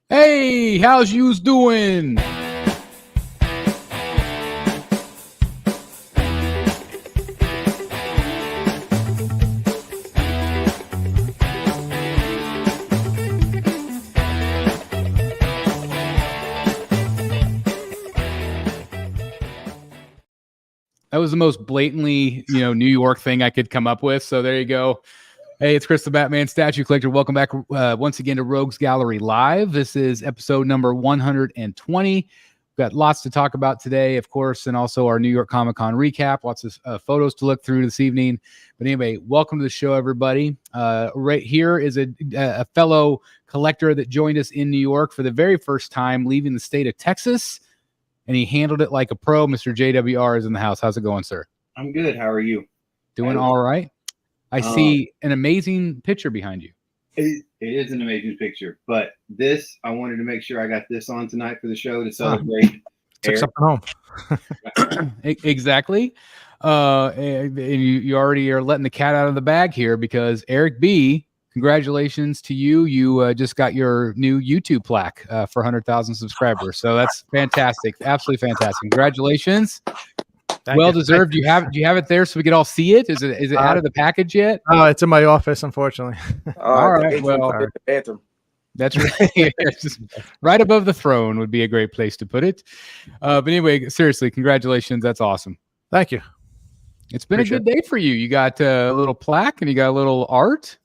Hey, how's yous doing? That was the most blatantly, New York thing I could come up with. So there you go. Hey, it's Chris the Batman Statue Collector. Welcome back once again to Rogues Gallery Live. This is episode number 120. We've got lots to talk about today, of course, and also our New York Comic Con recap. Lots of photos to look through this evening. But anyway, welcome to the show, everybody. Right here is a fellow collector that joined us in New York for the very first time, leaving the state of Texas. And he handled it like a pro. Mr. JWR is in the house. How's it going, sir? I'm good. How are you? Doing all right. I see an amazing picture behind you. It is an amazing picture, but this, I wanted to make sure I got this on tonight for the show to celebrate. Took something home. Exactly. And you already are letting the cat out of the bag here because Eric B., congratulations to you. You just got your new YouTube plaque for 100,000 subscribers. So that's fantastic. Absolutely fantastic. Congratulations. Well deserved. Do you have it there so we can all see it? Is it out of the package yet? Oh, it's in my office, unfortunately. All right. Well, bathroom. That's right. Just right above the throne would be a great place to put it. But anyway, seriously, congratulations. That's awesome. Thank you. It's been a good day for you. You got a little plaque and you got a little art.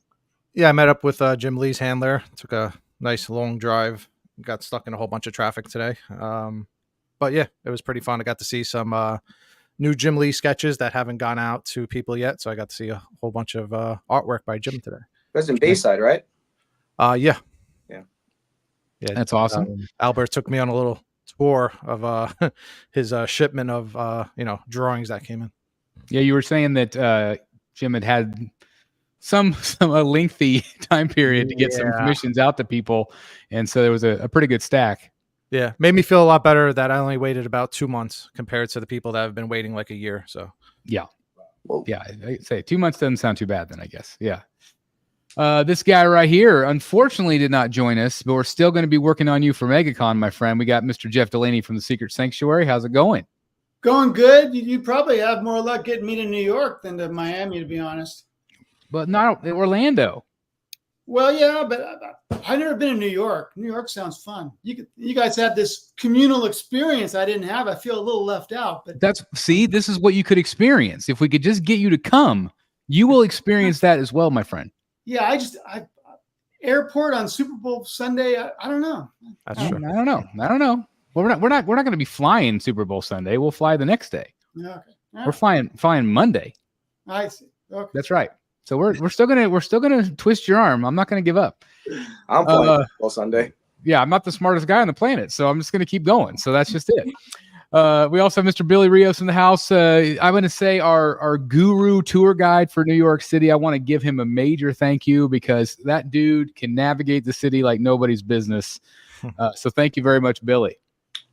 Yeah, I met up with Jim Lee's handler. Took a nice long drive. Got stuck in a whole bunch of traffic today. But yeah, it was pretty fun. I got to see some new Jim Lee sketches that haven't gone out to people yet. So I got to see a whole bunch of artwork by Jim today. That's in Bayside, right? Yeah. Yeah, that's awesome. Albert took me on a little tour of his shipment of drawings that came in. Yeah, you were saying that Jim had some lengthy time period to get some commissions out to people, and so there was a pretty good stack. Yeah, made me feel a lot better that I only waited about 2 months compared to the people that have been waiting like a year. So yeah, I'd say 2 months doesn't sound too bad then, I guess. Yeah. This guy right here, unfortunately, did not join us, but we're still going to be working on you for MegaCon, my friend. We got Mr. Jeff Delaney from the Secret Sanctuary. How's it going? Going good. You probably have more luck getting me to New York than to Miami, to be honest. But not Orlando. Well, yeah, but I've never been in New York. New York sounds fun. You guys have this communal experience I didn't have. I feel a little left out. But this is what you could experience. If we could just get you to come, you will experience that as well, my friend. Yeah, I airport on Super Bowl Sunday. I don't know. That's true. I don't know. Well, we're not going to be flying Super Bowl Sunday. We'll fly the next day. Okay. We're flying Monday. I see. Okay. That's right. So we're still gonna twist your arm. I'm not gonna give up. I'm playing Super Sunday. Yeah, I'm not the smartest guy on the planet, so I'm just gonna keep going. So that's just it. We also have Mr. Billy Rios in the house. I'm going to say our guru tour guide for New York City. I want to give him a major thank you because that dude can navigate the city like nobody's business. So thank you very much, Billy.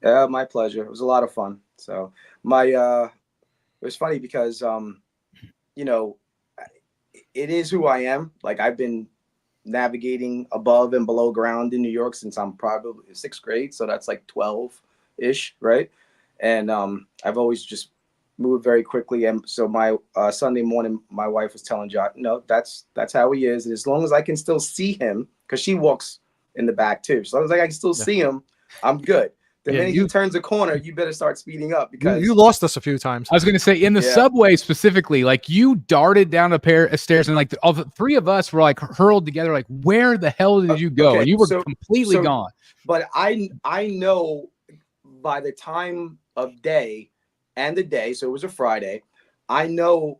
Yeah, my pleasure. It was a lot of fun. So it was funny because it is who I am. Like I've been navigating above and below ground in New York since I'm probably 6th grade. So that's like 12-ish, right? And I've always just moved very quickly. And so my Sunday morning, my wife was telling John, no, that's how he is. And as long as I can still see him, because she walks in the back too. So as long as I can still see him, I'm good. The minute he turns a corner, you better start speeding up because you lost us a few times. I was going to say in the subway specifically, like you darted down a pair of stairs and like all the three of us were like hurled together. Like, where the hell did you go? Okay, and you were completely gone. But I know by the time of day and the day, so it was a Friday, I know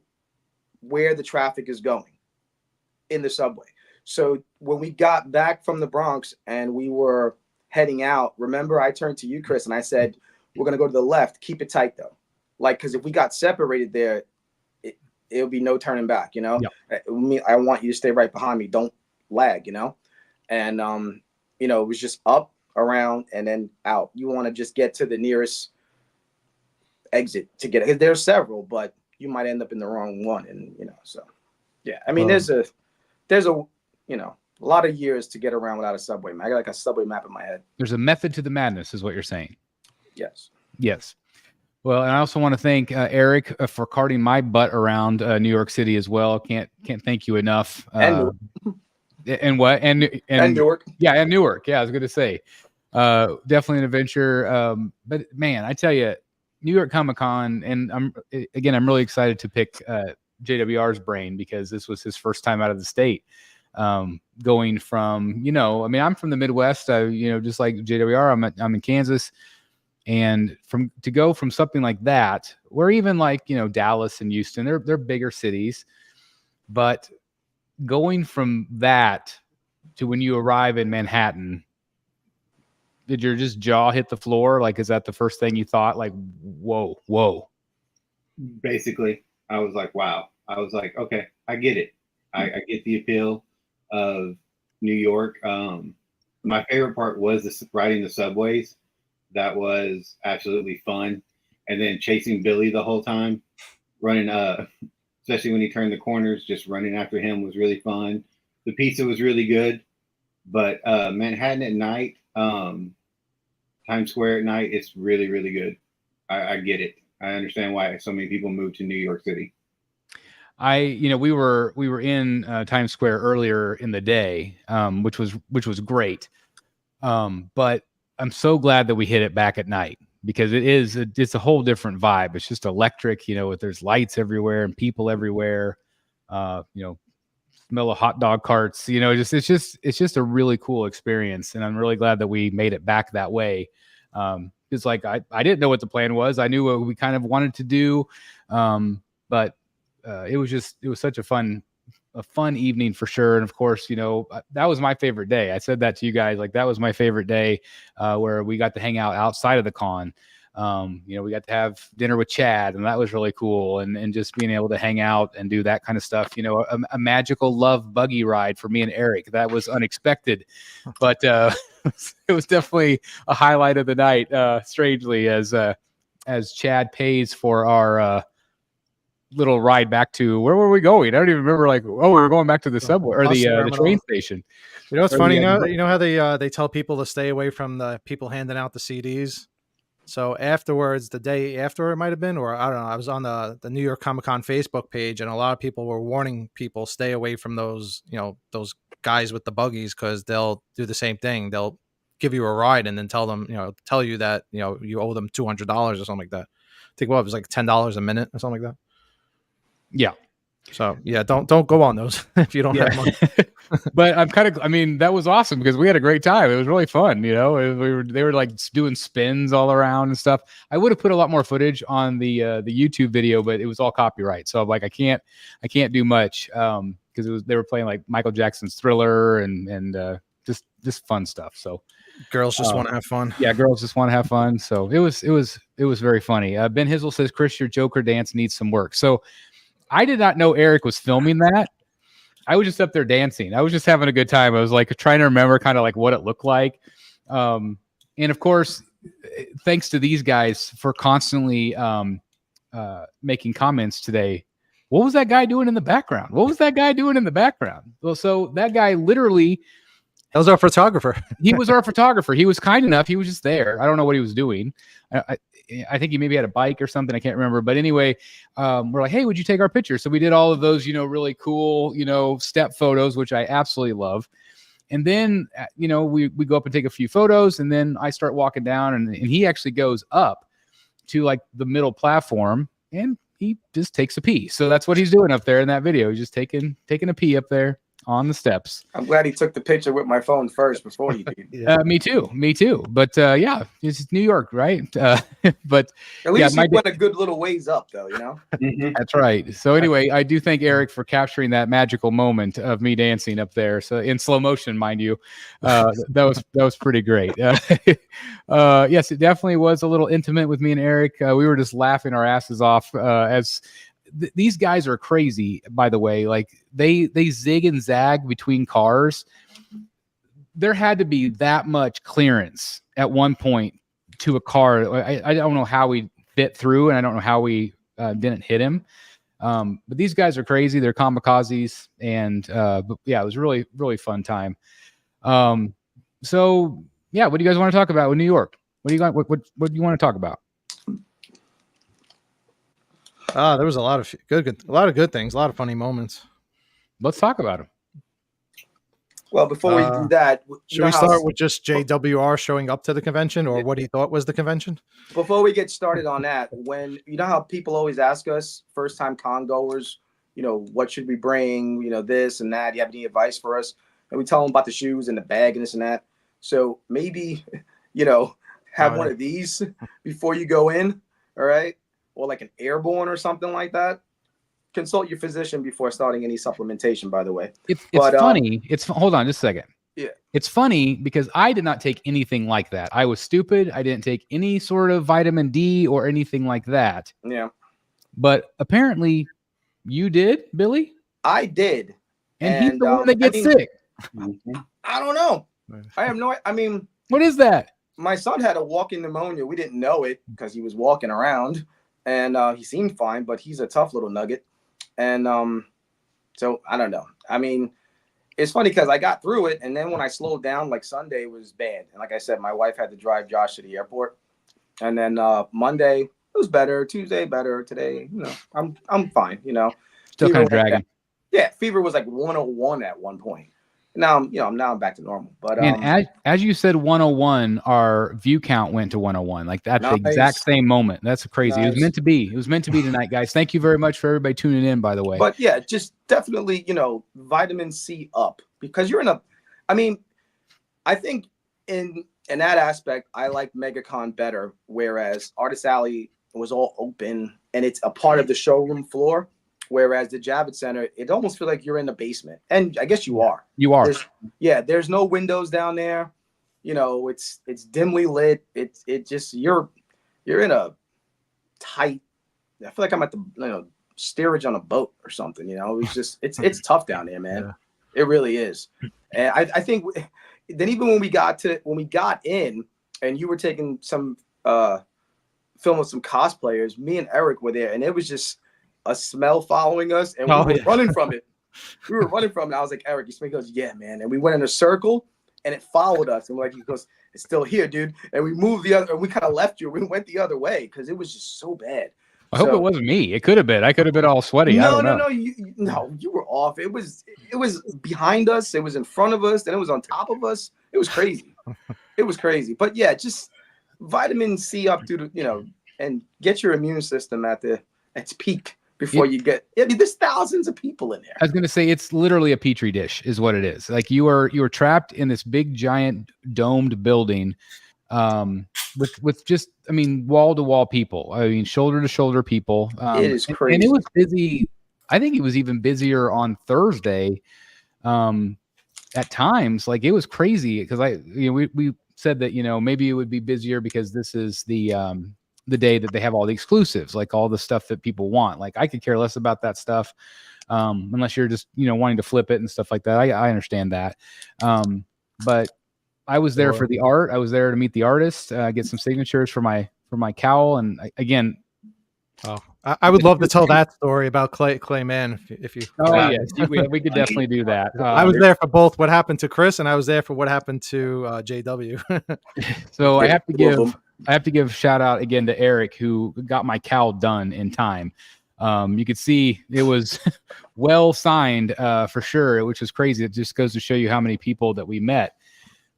where the traffic is going in the subway. So when we got back from the Bronx and we were heading out, remember I turned to you, Chris, and I said, we're going to go to the left. Keep it tight, though. Like, because if we got separated there, it'll be no turning back, you know? Yep. I want you to stay right behind me. Don't lag, you know? And, it was just up, around, and then out. You want to just get to the nearest exit to get it. There's several, but you might end up in the wrong one. And, so, yeah. I mean, there's a A lot of years to get around without a subway map. I got like a subway map in my head. There's a method to the madness, is what you're saying. Yes. Yes. Well, and I also want to thank Eric for carting my butt around New York City as well. Can't thank you enough. And what? And Newark. Yeah, and Newark. Yeah, I was going to say, definitely an adventure. But man, I tell you, New York Comic Con, and I'm really excited to pick JWR's brain because this was his first time out of the state. Going from, I'm from the Midwest, just like JWR, I'm in Kansas. And to go from something like that, or even like, Dallas and Houston, they're bigger cities, but going from that to when you arrive in Manhattan, did your just jaw hit the floor? Like, is that the first thing you thought? Like, whoa. Basically, I was like, wow. I was like, okay, I get it. I get the appeal of New York. My favorite part was riding the subways. That was absolutely fun. And then chasing Billy the whole time, running, especially when he turned the corners, just running after him was really fun. The pizza was really good, but Manhattan at night, Times Square at night, it's really, really good. I get it. I understand why so many people move to New York City. We were in Times Square earlier in the day, which was great. But I'm so glad that we hit it back at night because it's a whole different vibe. It's just electric, there's lights everywhere and people everywhere. Smell of hot dog carts, it's just a really cool experience. And I'm really glad that we made it back that way. It's like, I didn't know what the plan was. I knew what we kind of wanted to do. But it was such a fun evening for sure. And of course, that was my favorite day. I said that to you guys, like that was my favorite day, where we got to hang out outside of the con. We got to have dinner with Chad, and that was really cool. And just being able to hang out and do that kind of stuff, a magical love buggy ride for me and Eric. That was unexpected, but it was definitely a highlight of the night. Strangely, as Chad pays for our little ride back to, where were we going? I don't even remember. Like, we were going back to the subway or the train station. What's funny? You know how they tell people to stay away from the people handing out the CDs. So afterwards, the day after it might have been, or I don't know, I was on the New York Comic Con Facebook page, and a lot of people were warning people stay away from those guys with the buggies because they'll do the same thing. They'll give you a ride and then tell you that you owe them $200 or something like that. I think it was like $10 a minute or something like that. Yeah. So yeah, don't go on those if you don't have money. But that was awesome because we had a great time. It was really fun. They were like doing spins all around and stuff. I would have put a lot more footage on the YouTube video, but it was all copyright. So I'm like, I can't do much because they were playing like Michael Jackson's Thriller and just fun stuff. So girls just want to have fun. Yeah, girls just want to have fun. So it was very funny. Ben Hizzle says, Chris, your Joker dance needs some work. So I did not know Eric was filming that. I was just up there dancing. I was just having a good time. I was like trying to remember kind of like what it looked like. And of course, thanks to these guys for constantly making comments today. What was that guy doing in the background? Well, so that guy literally... That was our photographer. He was our photographer. He was kind enough. He was just there. I don't know what he was doing. I think he maybe had a bike or something. I can't remember. But anyway, we're like, hey, would you take our picture? So we did all of those, really cool, step photos, which I absolutely love. And then, we go up and take a few photos. And then I start walking down and he actually goes up to like the middle platform and he just takes a pee. So that's what he's doing up there in that video. He's just taking a pee up there on the steps. I'm glad he took the picture with my phone first before he did. Me too. But yeah, it's New York, right? But at least he went a good little ways up, though. That's right. So anyway, I do thank Eric for capturing that magical moment of me dancing up there. So in slow motion, mind you, that was pretty great. Yes, it definitely was a little intimate with me and Eric. We were just laughing our asses off as. These guys are crazy, by the way. Like they zig and zag between cars. There had to be that much clearance at one point to a car. I don't know how we fit through, and I don't know how we didn't hit him. But these guys are crazy. They're kamikazes. And but yeah, it was really, really fun time. So yeah, what do you guys want to talk about with New York? What do you got? What do you want to talk about? There was a lot of good things, a lot of funny moments. Let's talk about them. Well, before we do that, should we start with just JWR showing up to the convention, or what he thought was the convention? Before we get started on that, when you know how people always ask us, first time con goers, what should we bring? This and that. Do you have any advice for us? And we tell them about the shoes and the bag and this and that. So maybe, have one of these before you go in. All right. Or like an airborne or something like that. Consult your physician before starting any supplementation, by the way. It's funny. Hold on just a second. Yeah. It's funny because I did not take anything like that. I was stupid. I didn't take any sort of vitamin D or anything like that. Yeah. But apparently you did, Billy? I did. And he's the one that gets sick. I don't know. I have no, what is that? My son had a walking pneumonia. We didn't know it because he was walking around and he seemed fine, but he's a tough little nugget. And so I don't know. It's funny because I got through it. And then when I slowed down, like Sunday was bad. And like I said, my wife had to drive Josh to the airport. And then Monday, it was better. Tuesday, better. Today, I'm fine, Still kind of dragging. Yeah, fever was like 101 at one point. Now I'm back to normal. But and as you said 101, our view count went to 101. Like at the exact same moment. That's crazy. Nice. It was meant to be. It was meant to be tonight, guys. Thank you very much for everybody tuning in, by the way. But yeah, just definitely, vitamin C up because you're in I think in that aspect, I like MegaCon better, whereas Artist Alley was all open and it's a part of the showroom floor. Whereas the Javits Center, it almost feels like you're in the basement. And I guess you are. You are. There's no windows down there. It's dimly lit. It just you're in a tight. I feel like I'm at the steerage on a boat or something. It's just it's tough down there, man. Yeah. It really is. And I think then even when we got in and you were taking some film with some cosplayers, me and Eric were there, and it was just a smell following us, and we were running from it. We were running from it. I was like, Eric, you smell? He goes, yeah, man. And we went in a circle, and it followed us. And he goes, it's still here, dude. And we moved and we kind of left you. We went the other way because it was just so bad. I hope it wasn't me. It could have been. I could have been all sweaty. No. You were off. It was behind us. It was in front of us. Then it was on top of us. It was crazy. It was crazy. But yeah, just vitamin C up to and get your immune system at its peak. Before you get, there's thousands of people in there. I was going to say it's literally a petri dish, is what it is. Like you are trapped in this big, giant, domed building, with just, wall to wall people. Shoulder to shoulder people. It is crazy, and it was busy. I think it was even busier on Thursday. At times, like it was crazy because we said that maybe it would be busier because this is the day that they have all the exclusives, like all the stuff that people want. Like I could care less about that stuff, unless you're just, wanting to flip it and stuff like that. I understand that. But I was there for the art. I was there to meet the artist, get some signatures for my cowl. And again, I would love to tell that story about Clay Mann if you. Oh yes, we could definitely do that. I was there for both what happened to Chris, and I was there for what happened to JW. So I have to give shout out again to Eric, who got my cowl done in time. You could see it was well signed for sure, which was crazy. It just goes to show you how many people that we met.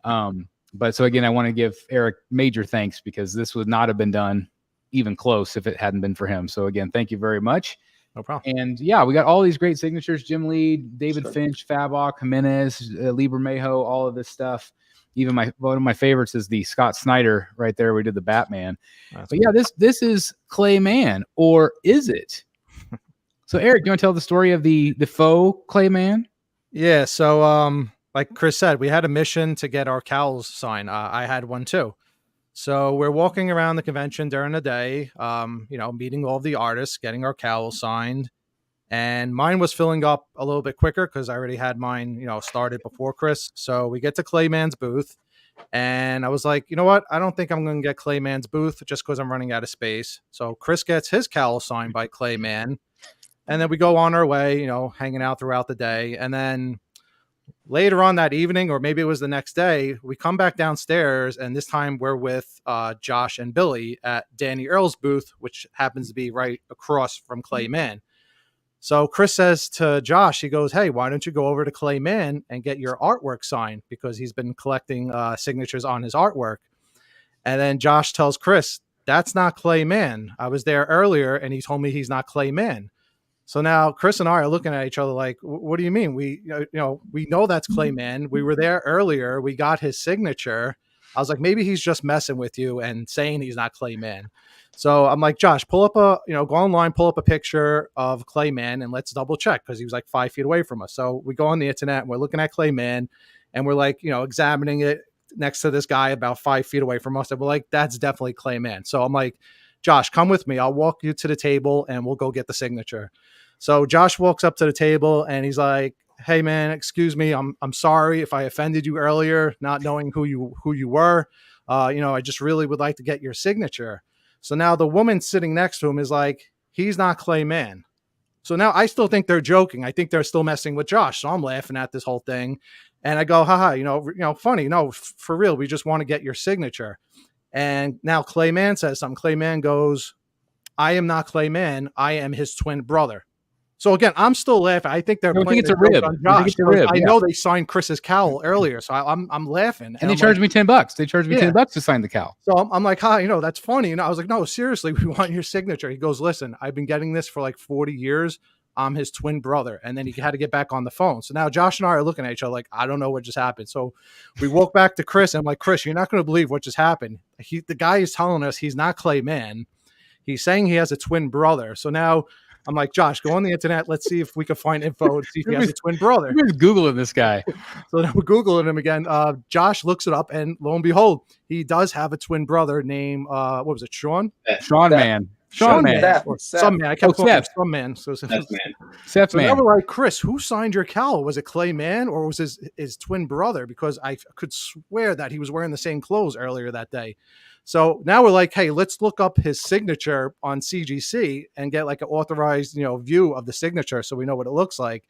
But so again, I want to give Eric major thanks because this would not have been done even close if it hadn't been for him. So again, thank you very much. No problem. And yeah, we got all these great signatures: Jim Lee, David Finch, Fabok, Jimenez, Lieber Mayo, all of this stuff. Even one of my favorites is the Scott Snyder right there. We did the Batman. But yeah, this is Clay Mann, or is it? So Eric, you want to tell the story of the faux Clay Mann? Yeah. So like Chris said, we had a mission to get our cowls signed. I had one too. So we're walking around the convention during the day, meeting all the artists, getting our cowls signed. And mine was filling up a little bit quicker because I already had mine, started before Chris. So we get to Clay Mann's booth. And I was like, you know what? I don't think I'm going to get Clay Mann's booth just because I'm running out of space. So Chris gets his cowl signed by Clay Mann. And then we go on our way, hanging out throughout the day. And then later on that evening, or maybe it was the next day, we come back downstairs, and this time we're with Josh and Billy at Danny Earl's booth, which happens to be right across from Clay Mann. So Chris says to Josh, he goes, "Hey, why don't you go over to Clay Mann and get your artwork signed?" Because he's been collecting signatures on his artwork. And then Josh tells Chris, "That's not Clay Mann. I was there earlier, and he told me he's not Clay Mann." So now Chris and I are looking at each other like, "What do you mean? We know that's Clay Mann. We were there earlier. We got his signature." I was like, maybe he's just messing with you and saying he's not Clay Mann. So I'm like, "Josh, pull up go online, pull up a picture of Clay Mann, and let's double check," because he was like 5 feet away from us. So we go on the internet and we're looking at Clay Mann, and we're like, examining it next to this guy about 5 feet away from us. And we're like, "That's definitely Clay Mann." So I'm like, "Josh, come with me. I'll walk you to the table and we'll go get the signature." So Josh walks up to the table and he's like, "Hey man, excuse me. I'm sorry if I offended you earlier, not knowing who you were. I just really would like to get your signature." So now the woman sitting next to him is like, "He's not Clay Mann." So now I still think they're joking. I think they're still messing with Josh. So I'm laughing at this whole thing. And I go, "Haha, funny. No, for real. We just want to get your signature." And now Clay Mann says something. Clay Mann goes, "I am not Clay Mann. I am his twin brother." So again, I'm still laughing. I think they're I think it's a rib. I know they signed Chris's cowl earlier, so I'm laughing. And they charged me $10. They charged me $10 to sign the cowl. So I'm like, "Hi, that's funny." I was like, "No, seriously, we want your signature." He goes, "Listen, I've been getting this for like 40 years. I'm his twin brother." And then he had to get back on the phone. So now Josh and I are looking at each other like, I don't know what just happened. So we walk back to Chris, and I'm like, "Chris, you're not going to believe what just happened. The guy is telling us he's not Clay Mann. He's saying he has a twin brother." So now I'm like, "Josh, go on the internet. Let's see if we can find info and see if he has a twin brother." We're Googling this guy. So then we're Googling him again. Josh looks it up, and lo and behold, he does have a twin brother named, what was it, Sean? Sean Mann. Sean Mann. Seth. Some man. I kept calling him Seth. some man. So That's man. Seth so Mann. now we're like, "Chris, who signed your cowl? Was it Clay Mann or was his twin brother?" Because I could swear that he was wearing the same clothes earlier that day. So now we're like, "Hey, let's look up his signature on CGC and get like an authorized, view of the signature so we know what it looks like,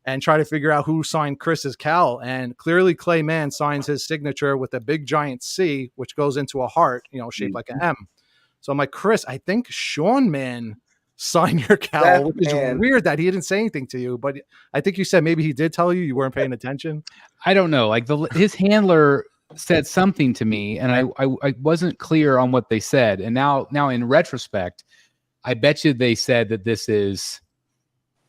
and try to figure out who signed Chris's cowl." And clearly Clay Mann signs his signature with a big giant C, which goes into a heart, shaped like an M. So I'm like, "Chris, I think Sean Mann signed your cowl," which is weird that he didn't say anything to you, but I think you said maybe he did tell you, you weren't paying attention. I don't know. Like his handler said something to me, and I wasn't clear on what they said. And now in retrospect, I bet you they said that this is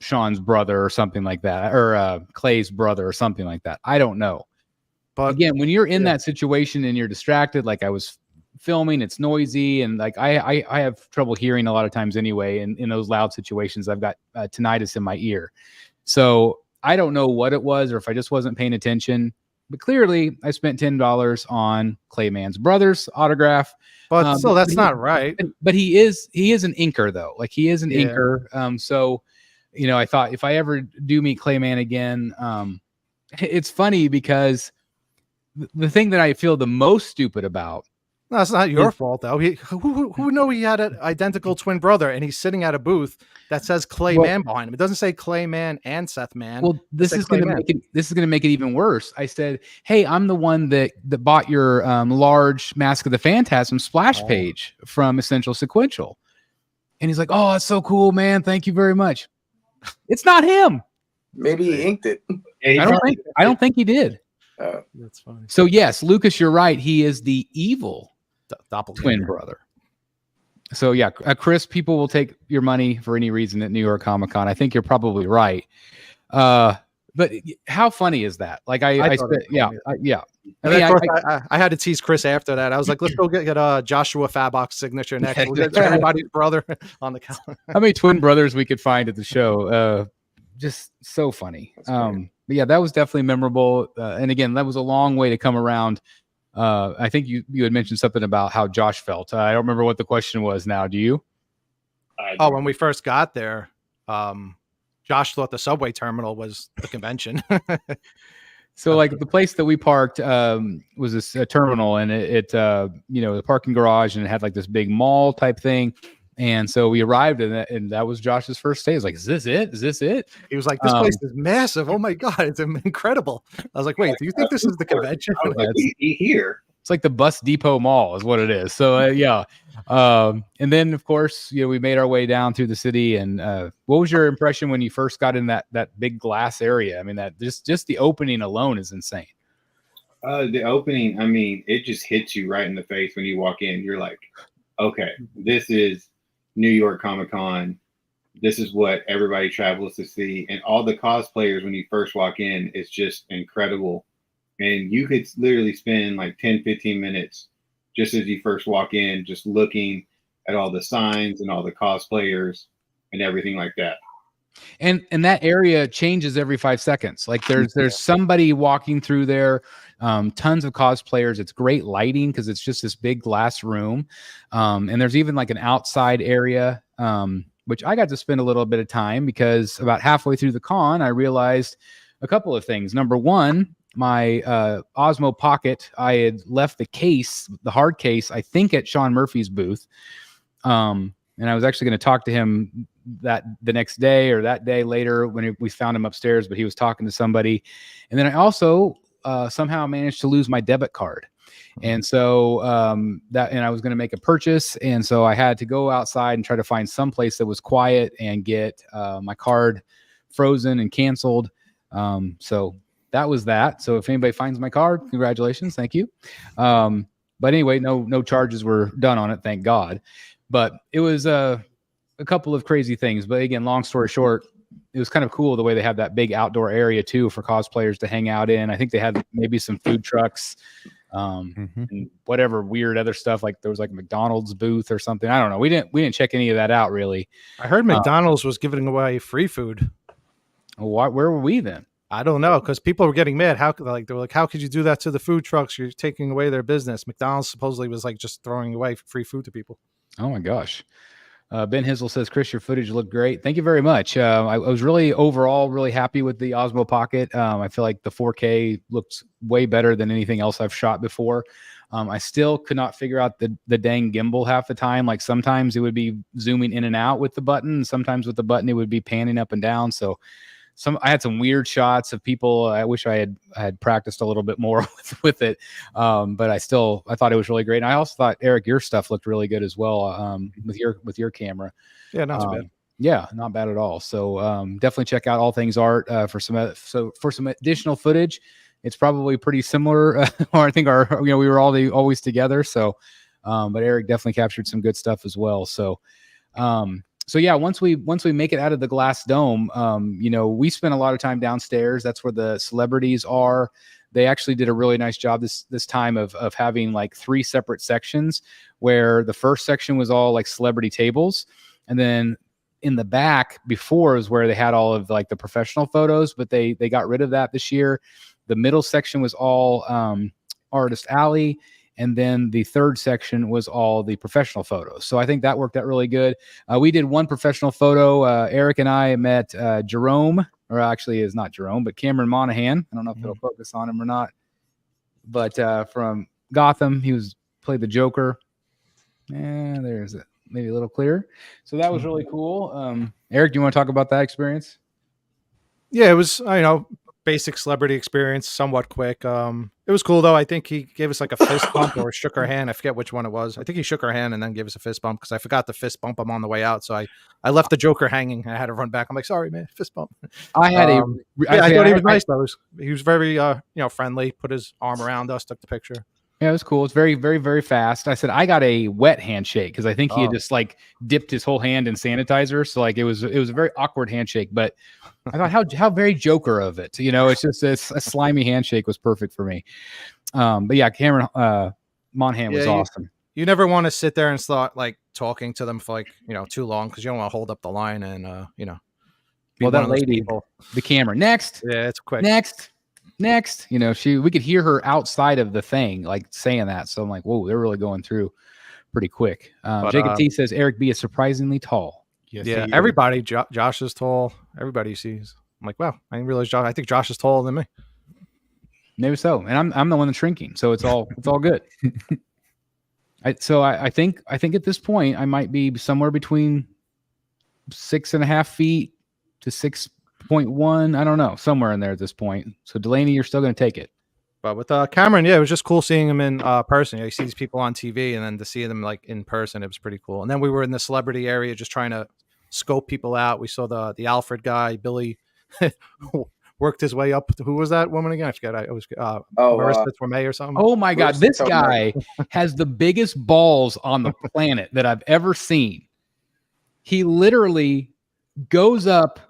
Sean's brother or something like that, or Clay's brother or something like that. I don't know. But again, when you're in that situation and you're distracted, like I was filming, it's noisy, and like I have trouble hearing a lot of times anyway. And in those loud situations, I've got tinnitus in my ear. So I don't know what it was, or if I just wasn't paying attention. But clearly, I spent $10 on Clay Mann's brother's autograph. But still, that's not right. But he is an inker, though. Like he is an inker. So, I thought if I ever do meet Clay Mann again, it's funny because the thing that I feel the most stupid about. No, it's not your fault, though. Who knew he had an identical twin brother, and he's sitting at a booth that says Clay Mann behind him. It doesn't say Clay Mann and Seth Mann. Well, this is going to make it even worse. I said, "Hey, I'm the one that bought your large Mask of the Phantasm splash page from Essential Sequential," and he's like, "Oh, that's so cool, man! Thank you very much." It's not him. Maybe he inked it. I don't think he did. That's funny. So yes, Lucas, you're right. He is the evil twin brother. So yeah, Chris, people will take your money for any reason at New York Comic Con. I think you're probably right. But how funny is that? Like I had to tease Chris after that. I was like, "Let's go get Joshua Fabok's signature next. We'll get everybody's brother on the calendar." How many twin brothers we could find at the show? Just so funny. But yeah, that was definitely memorable. And again, that was a long way to come around. I think you had mentioned something about how Josh felt. I don't remember what the question was now. Do you? When we first got there, Josh thought the subway terminal was the convention. So like the place that we parked was this terminal, and it the parking garage, and it had like this big mall type thing. And so we arrived, and that was Josh's first day. He's like, "Is this it? Is this it?" He was like, "This place is massive. Oh my god, it's incredible." I was like, "Wait, do you think this is the convention?" I was like, we eat here. It's like the Bus Depot Mall is what it is. So yeah. And then of course, we made our way down through the city. And what was your impression when you first got in that big glass area? I mean, that just the opening alone is insane. The opening, I mean, it just hits you right in the face when you walk in. You're like, okay, this is New York Comic Con. This is what everybody travels to see. And all the cosplayers, when you first walk in, it's just incredible. And you could literally spend like 10, 15 minutes just as you first walk in, just looking at all the signs and all the cosplayers and everything like that. And that area changes every 5 seconds. Like there's somebody walking through there, tons of cosplayers. It's great lighting because it's just this big glass room. And there's even like an outside area, which I got to spend a little bit of time because about halfway through the con, I realized a couple of things. Number one, my Osmo Pocket, I had left the case, the hard case, I think at Sean Murphy's booth. And I was actually going to talk to him that the next day or that day later when we found him upstairs, but he was talking to somebody. And then I also somehow managed to lose my debit card. And so and I was going to make a purchase. And so I had to go outside and try to find some place that was quiet and get my card frozen and canceled. So that was that. So if anybody finds my card, congratulations. Thank you. But anyway, no charges were done on it. Thank God. But it was a couple of crazy things. But again, long story short, it was kind of cool the way they have that big outdoor area too for cosplayers to hang out in. I think they had maybe some food trucks, and whatever weird other stuff. Like there was like a McDonald's booth or something. I don't know. We didn't check any of that out really. I heard McDonald's was giving away free food. Where were we then? I don't know, because people were getting mad. They were like, how could you do that to the food trucks? You're taking away their business. McDonald's supposedly was like just throwing away free food to people. Oh my gosh. Ben Hizzle says, Chris, your footage looked great. Thank you very much. I was really overall really happy with the Osmo Pocket. I feel like the 4K looks way better than anything else I've shot before. I still could not figure out the dang gimbal half the time. Like sometimes it would be zooming in and out with the button. And sometimes with the button, it would be panning up and down. So I had some weird shots of people. I wish I had practiced a little bit more with it. But I thought it was really great. And I also thought, Eric, your stuff looked really good as well with your camera. Yeah, not too bad. Yeah, not bad at all. So definitely check out All Things Art for some additional footage. It's probably pretty similar. Or I think we were always together. So, but Eric definitely captured some good stuff as well. So, So yeah, once we make it out of the glass dome, we spent a lot of time downstairs. That's where the celebrities are. They actually did a really nice job this time of having like 3 separate sections, where the first section was all like celebrity tables, and then in the back before is where they had all of like the professional photos, but they got rid of that this year. The middle section was all artist alley. And then the third section was all the professional photos. So I think that worked out really good. We did one professional photo. Eric and I met Jerome, or actually is not Jerome, but Cameron Monaghan. I don't know if it'll focus on him or not. But from Gotham, he played the Joker. And there's it. Maybe a little clearer. So that was really cool. Eric, do you want to talk about that experience? Yeah, it was, basic celebrity experience, somewhat quick. It was cool though. I think he gave us like a fist bump or shook our hand. I forget which one it was. I think he shook our hand and then gave us a fist bump because I forgot to fist bump him on the way out. So I left the Joker hanging. I had to run back. I'm like, sorry, man, fist bump. I thought he was nice though. He was very friendly. Put his arm around us, took the picture. Yeah, it was cool. It's very, very, very fast. I said I got a wet handshake because I think he had just like dipped his whole hand in sanitizer. So like it was a very awkward handshake. But I thought how very Joker of it. It's just a slimy handshake was perfect for me. But yeah, Cameron Monaghan was awesome. You never want to sit there and start like talking to them for like too long because you don't want to hold up the line and Well, that lady, the camera next. Yeah, it's quick. Next, we could hear her outside of the thing, like saying that. So I'm like, whoa, they're really going through pretty quick. Jacob T says Eric B is surprisingly tall. Yes, yeah, everybody. Josh is tall. Everybody sees. I'm like, wow, I didn't realize Josh. I think Josh is taller than me. Maybe so. And I'm the one that's shrinking, so it's all good. I think at this point I might be somewhere between 6.5 feet to 6.1. I don't know, somewhere in there at this point. So Delaney, you're still going to take it. But with Cameron, yeah, it was just cool seeing him in person. You see these people on TV, and then to see them like in person, it was pretty cool. And then we were in the celebrity area, just trying to scope people out. We saw the Alfred guy, Billy, worked his way up. Who was that woman again? I forget. It was Marissa Tomei or something. Oh my God, this guy has the biggest balls on the planet that I've ever seen. He literally goes up.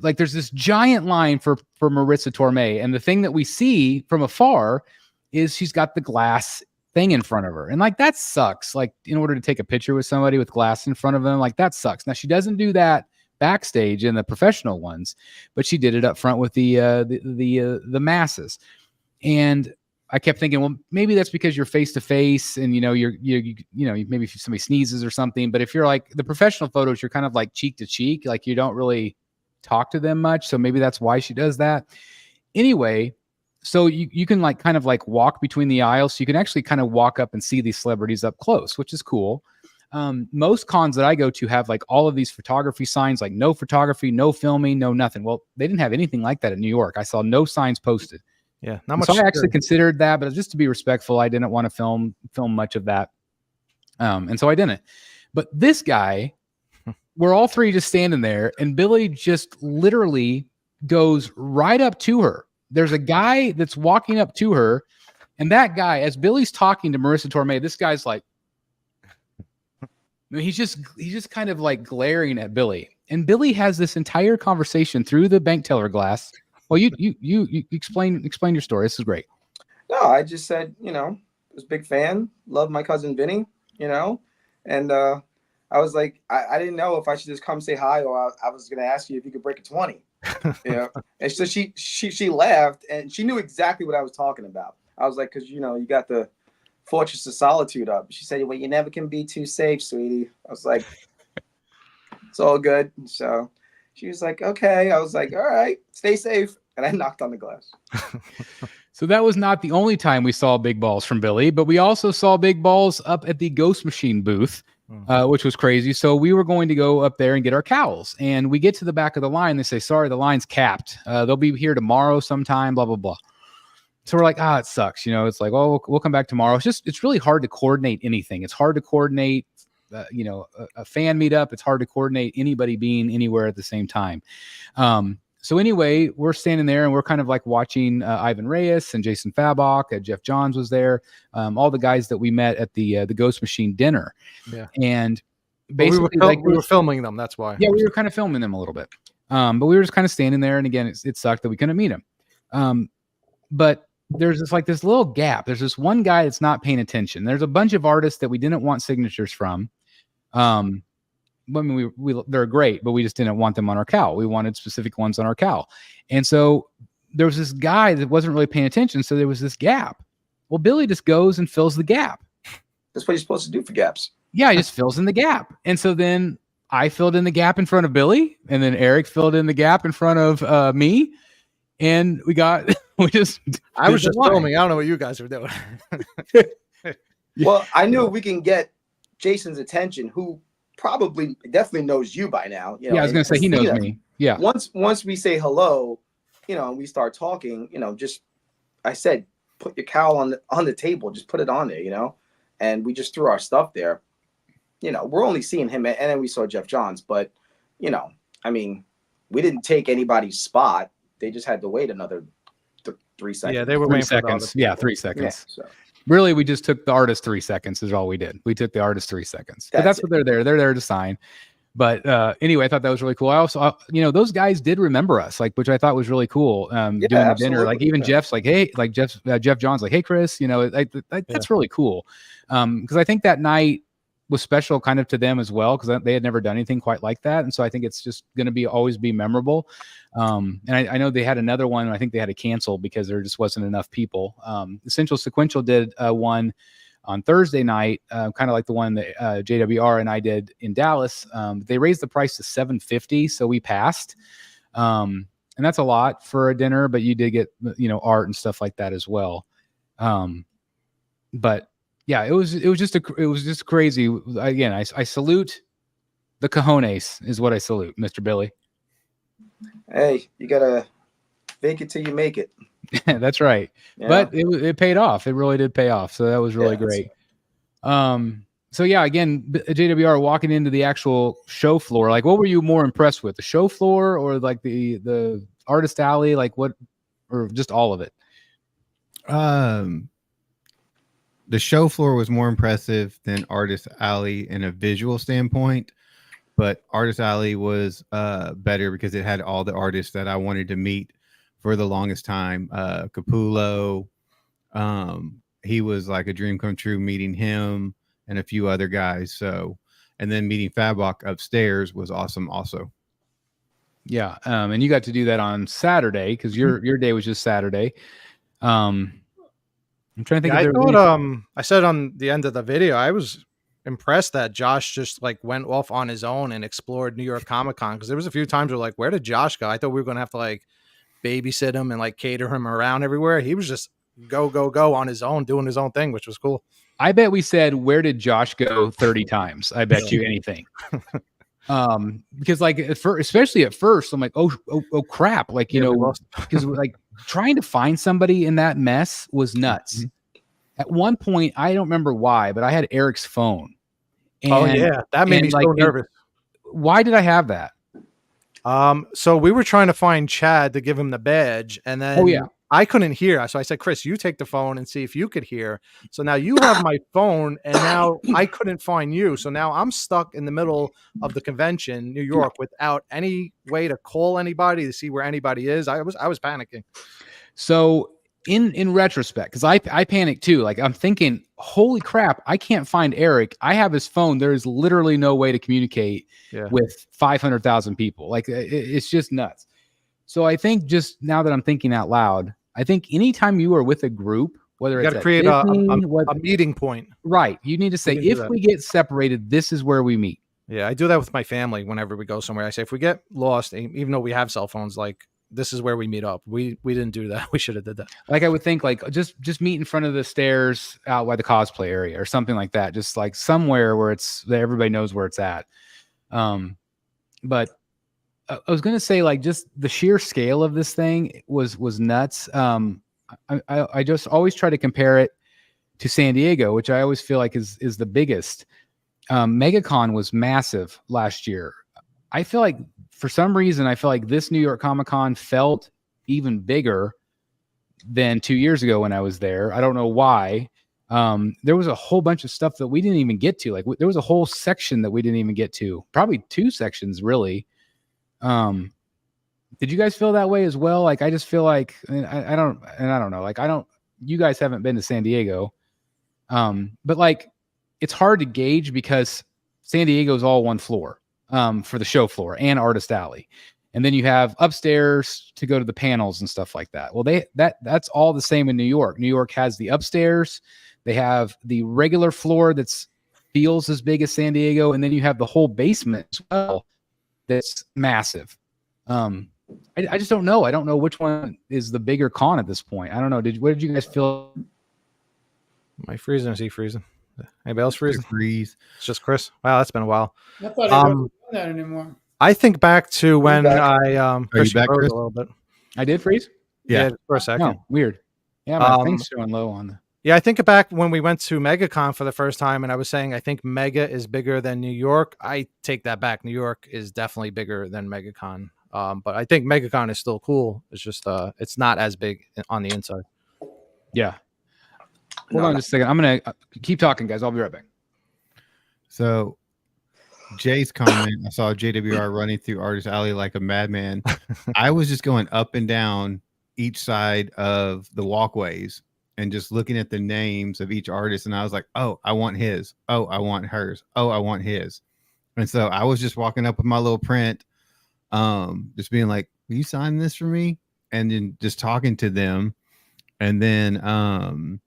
Like there's this giant line for Marissa Tomei, and the thing that we see from afar is she's got the glass thing in front of her, and like that sucks. Like in order to take a picture with somebody with glass in front of them, like that sucks. Now she doesn't do that backstage in the professional ones, but she did it up front with the masses, and I kept thinking, well, maybe that's because you're face to face, and you know maybe if somebody sneezes or something. But if you're like the professional photos, you're kind of like cheek to cheek, like you don't really talk to them much, so maybe that's why she does that. Anyway, so you can like kind of like walk between the aisles, so you can actually kind of walk up and see these celebrities up close, which is cool. Most cons that I go to have like all of these photography signs, like no photography, no filming, no nothing. Well, they didn't have anything like that in New York. I saw no signs posted. Yeah, not much. So I actually considered that, but just to be respectful, I didn't want to film much of that, and so I didn't. But this guy, we're all three just standing there, and Billy just literally goes right up to her. There's a guy that's walking up to her, and that guy, as Billy's talking to Marissa Tomei, this guy's like, he's just kind of like glaring at Billy. And Billy has this entire conversation through the bank teller glass. Well, you explain your story. This is great. No, I just said, was a big fan, love my cousin Vinny, and I was like, I didn't know if I should just come say hi, or I was going to ask you if you could break a 20. And so she laughed, and she knew exactly what I was talking about. I was like, because, you got the Fortress of Solitude up. She said, well, you never can be too safe, sweetie. I was like, it's all good. So she was like, okay. I was like, all right, stay safe. And I knocked on the glass. So that was not the only time we saw big balls from Billy, but we also saw big balls up at the Ghost Machine booth. Which was crazy. So we were going to go up there and get our cowls, and we get to the back of the line. They say, sorry, the line's capped. They'll be here tomorrow sometime, blah, blah, blah. So we're like, it sucks. It's like, oh, we'll come back tomorrow. It's really hard to coordinate anything. It's hard to coordinate, a fan meetup. It's hard to coordinate anybody being anywhere at the same time. So anyway, we're standing there and we're kind of like watching Ivan Reyes and Jason Fabok. Jeff Johns was there. All the guys that we met at the Ghost Machine dinner. Yeah. And basically we were filming them. That's why. Yeah, we were kind of filming them a little bit. But we were just kind of standing there. And again, it sucked that we couldn't meet him. But there's this little gap. There's this one guy that's not paying attention. There's a bunch of artists that we didn't want signatures from. I mean, they're great, but we just didn't want them on our cowl. We wanted specific ones on our cowl. And so there was this guy that wasn't really paying attention. So there was this gap. Well, Billy just goes and fills the gap. That's what you're supposed to do for gaps. Yeah, he just fills in the gap. And so then I filled in the gap in front of Billy, and then Eric filled in the gap in front of me. And I was just filming. I don't know what you guys were doing. Well, I knew we can get Jason's attention, who definitely knows you by now. I was going to say he knows me. Yeah. Once we say hello, and we start talking, I said, put your cowl on the table, just put it on there, and we just threw our stuff there. We're only seeing him, and then we saw Jeff Johns, but I mean, we didn't take anybody's spot. They just had to wait another 3 seconds. Yeah, they were 3 seconds. Yeah, 3 seconds. Yeah, so. Really, we just took the artist 3 seconds is all we did. We took the artist 3 seconds. But that's what they're there. They're there to sign. But anyway, I thought that was really cool. I also, those guys did remember us, which I thought was really cool. Doing the dinner, like even Jeff's like, hey, like Jeff John's like, hey, Chris, that's really cool. Because I think that night was special kind of to them as well, because they had never done anything quite like that. And so I think it's just going to always be memorable. And I know they had another one, and I think they had to cancel because there just wasn't enough people. Essential Sequential did one on Thursday night, kind of like the one that JWR and I did in Dallas. They raised the price to $750, so we passed. And that's a lot for a dinner, but you did get, art and stuff like that as well. But yeah, it was just crazy. Again, I salute the cojones is what I salute, Mr. Billy. Hey, you gotta fake it till you make it. That's right. Yeah. But it paid off. It really did pay off. So that was really great. So yeah, again, JWR walking into the actual show floor, like what were you more impressed with, the show floor or like the artist alley, like what, or just all of it? The show floor was more impressive than artist alley in a visual standpoint, but artist alley was better because it had all the artists that I wanted to meet for the longest time. Capullo, he was like a dream come true meeting him and a few other guys. So, and then meeting Fabok upstairs was awesome also. Yeah. And you got to do that on Saturday because your day was just Saturday. I'm trying to think. I said on the end of the video, I was impressed that Josh just like went off on his own and explored New York Comic Con, because there was a few times where like, where did Josh go? I thought we were gonna have to like babysit him and like cater him around everywhere. He was just go on his own, doing his own thing, which was cool. I bet we said, where did Josh go 30 times? I bet you anything. Because like especially at first, I'm like, oh crap. Like, you know, because like trying to find somebody in that mess was nuts. At one point, I don't remember why, but I had Eric's phone. And, that made me so nervous. Why did I have that? So we were trying to find Chad to give him the badge, and then I couldn't hear. So I said, Chris, you take the phone and see if you could hear. So now you have my phone, and now I couldn't find you. So now I'm stuck in the middle of the convention, New York, without any way to call anybody to see where anybody is. I was panicking. So in retrospect, because I panicked too. Like I'm thinking, holy crap, I can't find Eric. I have his phone. There is literally no way to communicate with 500,000 people. Like it's just nuts. So I think just now that I'm thinking out loud, I think anytime you are with a group, whether you it's got to create a meeting point, right? You need to say, if we get separated, this is where we meet. Yeah, I do that with my family whenever we go somewhere. I say, if we get lost, even though we have cell phones, like this is where we meet up. We didn't do that. We should have did that. Like I would think, like just meet in front of the stairs out by the cosplay area or something like that. Just like somewhere where everybody knows where it's at. But I was gonna say, like, just the sheer scale of this thing was nuts. I just always try to compare it to San Diego, which I always feel like is the biggest. MegaCon was massive last year. I feel like for some reason, I feel like this New York Comic Con felt even bigger than 2 years ago when I was there. I don't know why. There was a whole bunch of stuff that we didn't even get to. Like there was a whole section that we didn't even get to. Probably 2 sections, really. Did you guys feel that way as well? Like I just feel like I don't know. Like you guys haven't been to San Diego. But like it's hard to gauge because San Diego is all one floor. For the show floor and artist alley. And then you have upstairs to go to the panels and stuff like that. Well, that's all the same in New York. New York has the upstairs. They have the regular floor that's feels as big as San Diego. And then you have the whole basement as well. That's massive. I just don't know. I don't know which one is the bigger con at this point. I don't know. What did you guys feel? Am I freezing? Is he freezing? Anybody else freezing? Freeze. It's just Chris. Wow, that's been a while. I thought I wasn't doing that anymore. I think back to when Chris, you back, Chris? a little bit. I did freeze? Yeah, for a second. Oh, weird. Yeah, my thing's showing low on the. Yeah, I think back when we went to MegaCon for the first time, and I was saying I think Mega is bigger than New York. I take that back. New York is definitely bigger than MegaCon. But I think MegaCon is still cool. It's just it's not as big on the inside. Yeah. Hold on just a second. I'm going to keep talking, guys. I'll be right back. So Jay's comment, I saw JWR running through Artist Alley like a madman. I was just going up and down each side of the walkways and just looking at the names of each artist. And I was like, oh, I want his. Oh, I want hers. Oh, I want his. And so I was just walking up with my little print, just being like, will you sign this for me? And then just talking to them. And then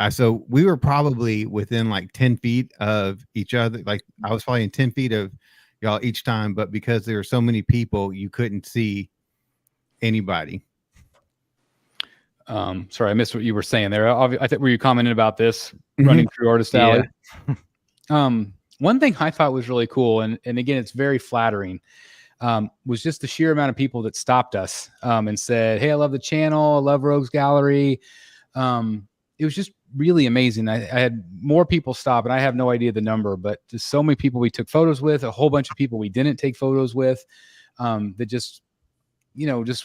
so we were probably within like 10 feet of each other. Like I was probably in 10 feet of y'all each time, but because there were so many people, you couldn't see anybody. Sorry, I missed what you were saying there. I think were you commenting about this running through Artist Alley? One thing I thought was really cool, and again, it's very flattering, was just the sheer amount of people that stopped us and said, "Hey, I love the channel. I love Rogues Gallery." It was just really amazing. I had more people stop, and I have no idea the number, but just so many people we took photos with, a whole bunch of people we didn't take photos with, that just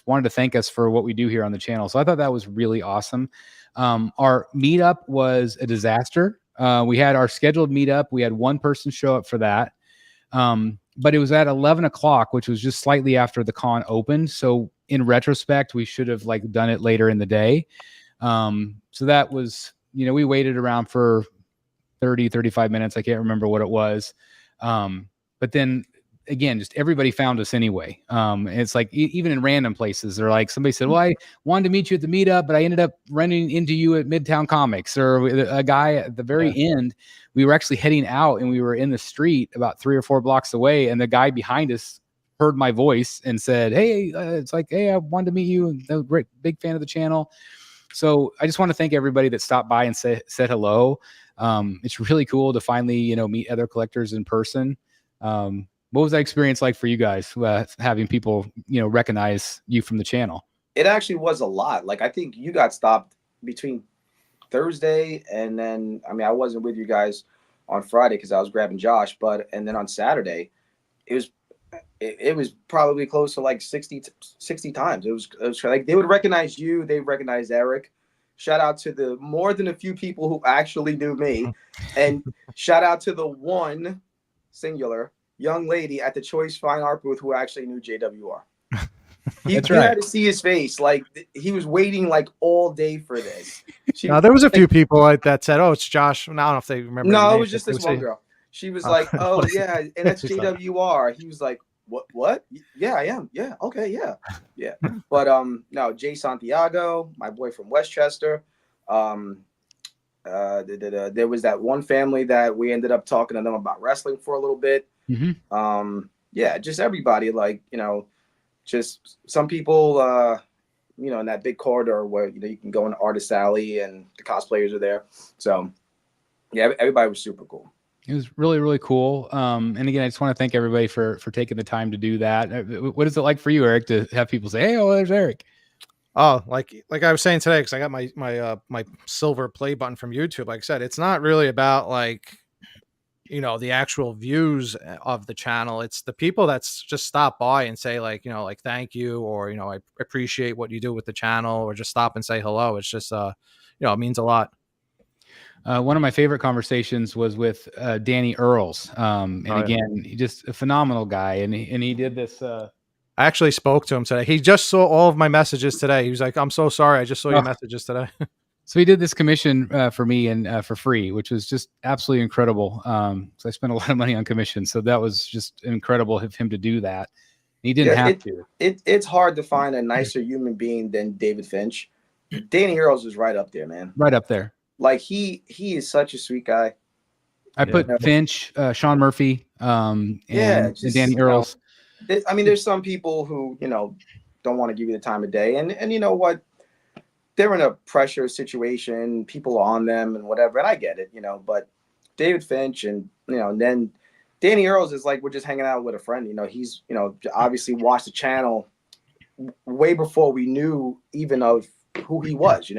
wanted to thank us for what we do here on the channel. So I thought that was really awesome. Our meetup was a disaster. We had our scheduled meetup. We had one person show up for that. But it was at 11 o'clock, which was just slightly after the con opened. So in retrospect, we should have done it later in the day. So that was, we waited around for 30, 35 minutes. I can't remember what it was. But then again, just everybody found us anyway. And it's even in random places, they're like, somebody said, well, I wanted to meet you at the meetup, but I ended up running into you at Midtown Comics, or a guy at the very end. We were actually heading out and we were in the street about 3 or 4 blocks away. And the guy behind us heard my voice and said, hey, hey, I wanted to meet you. And I'm a great big fan of the channel. So I just want to thank everybody that stopped by and said hello. It's really cool to finally, meet other collectors in person. What was that experience like for you guys, having people, recognize you from the channel? It actually was a lot. I think you got stopped between Thursday and then, I wasn't with you guys on Friday because I was grabbing Josh, and then on Saturday, it was probably close to 60 times. It was they would recognize you. They recognized Eric. Shout out to the more than a few people who actually knew me. And shout out to the one singular young lady at the Choice Fine Art booth who actually knew JWR. You had to see his face. He was waiting all day for this. There was a few people that said, oh, it's Josh. I don't know if they remember. No, it was just this one girl. She was like, oh, yeah, and that's JWR. He was like, what? Yeah, I am. Yeah, okay, yeah. But no, Jay Santiago, my boy from Westchester. There was that one family that we ended up talking to them about wrestling for a little bit. Yeah, just everybody, just some people, in that big corridor where you can go in Artist Alley and the cosplayers are there. So yeah, everybody was super cool. It was really, really cool. And again, I just want to thank everybody for taking the time to do that. What is it like for you, Eric, to have people say, hey, oh, there's Eric? Oh, like I was saying today, because I got my silver play button from YouTube. Like I said, it's not really about the actual views of the channel. It's the people that's just stop by and say thank you, or I appreciate what you do with the channel, or just stop and say hello. It's just it means a lot. One of my favorite conversations was with Danny Earls. Again, he's just a phenomenal guy. And he did this. I actually spoke to him today. He just saw all of my messages today. He was like, I'm so sorry. I just saw your messages today. So he did this commission for me and for free, which was just absolutely incredible. So I spent a lot of money on commission. So that was just incredible of him to do that. He didn't have to. It's hard to find a nicer human being than David Finch. Danny Earls is right up there, man. Right up there. He is such a sweet guy. I put Finch, Sean Murphy, and Danny Earls. There's some people who, don't want to give you the time of day. And you know what? They're in a pressure situation. People are on them and whatever. And I get it, but David Finch and, then Danny Earls is we're just hanging out with a friend. He's, obviously watched the channel way before we knew even of who he was,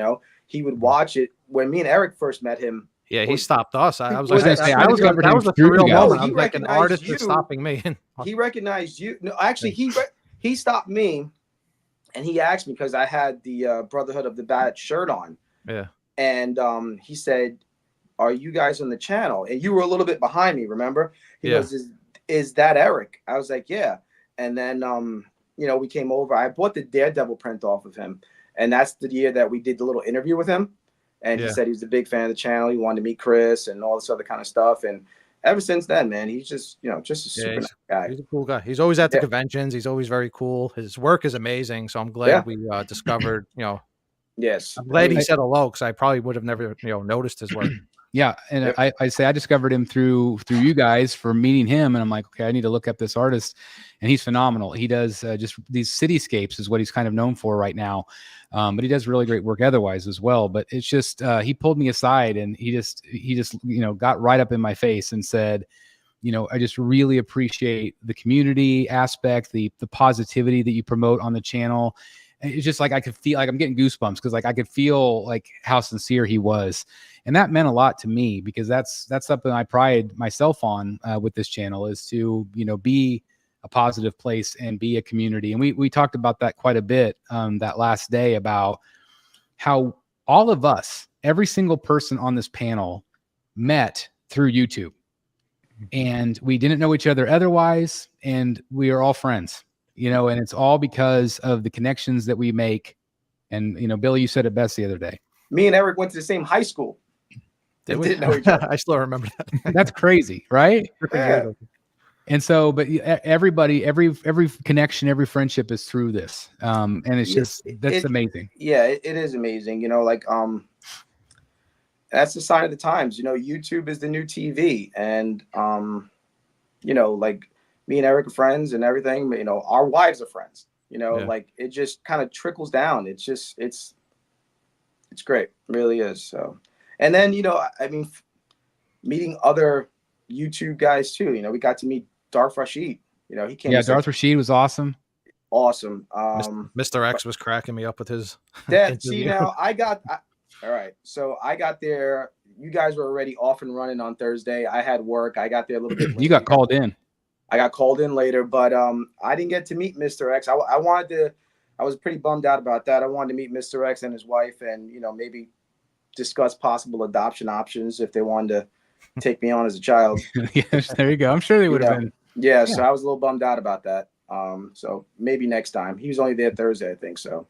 He would watch it when me and Eric first met him. Yeah, he stopped us. I was going to say, that was a real moment. I'm like, an artist is stopping me. He recognized you. No, actually, he stopped me, and he asked me because I had the Brotherhood of the Bat shirt on. Yeah. And he said, "Are you guys on the channel?" And you were a little bit behind me. Remember? He goes, "Is that Eric?" I was like, "Yeah." And then we came over. I bought the Daredevil print off of him, and that's the year that we did the little interview with him. And he said he was a big fan of the channel. He wanted to meet Chris and all this other kind of stuff. And ever since then, man, he's just, just a super nice guy. He's a cool guy. He's always at the conventions. He's always very cool. His work is amazing. So I'm glad we discovered, Yes. I'm glad he said hello, because I probably would have never, noticed his work. Yeah, and Yep. I say I discovered him through you guys for meeting him, and I'm like, okay, I need to look up this artist, and he's phenomenal. He does just these cityscapes is what he's kind of known for right now, but he does really great work otherwise as well. But it's just he pulled me aside, and he just got right up in my face and said, I just really appreciate the community aspect, the positivity that you promote on the channel. It's just like I could feel like I'm getting goosebumps because like I could feel like how sincere he was, and that meant a lot to me because that's something I pride myself on with this channel is to be a positive place and be a community. And we talked about that quite a bit that last day about how all of us, every single person on this panel, met through YouTube, and we didn't know each other otherwise, and we are all friends. And it's all because of the connections that we make. And, Billy, you said it best the other day. Me and Eric went to the same high school. Did we? Didn't know each other. I still remember that. That's crazy, right? Yeah. And so, but everybody, every connection, every friendship is through this. And it's that's amazing. Yeah, it is amazing. That's the sign of the times. YouTube is the new TV. And, like, me and Eric are friends and everything, but, our wives are friends, like it just kind of trickles down. It's just, it's great. It really is. So, and then, meeting other YouTube guys too, we got to meet Darth Rashid, he came. Yeah. Darth Rashid was awesome. Awesome. Mr. X was cracking me up with his. See, now all right. So I got there. You guys were already off and running on Thursday. I had work. I got there a little bit later. You got called in. I got called in later, but I didn't get to meet Mr. X. I was pretty bummed out about that. I wanted to meet Mr. X and his wife and, maybe discuss possible adoption options if they wanted to take me on as a child. Yes, there you go. I'm sure they would have been. Yeah, so I was a little bummed out about that. So maybe next time. He was only there Thursday, I think so.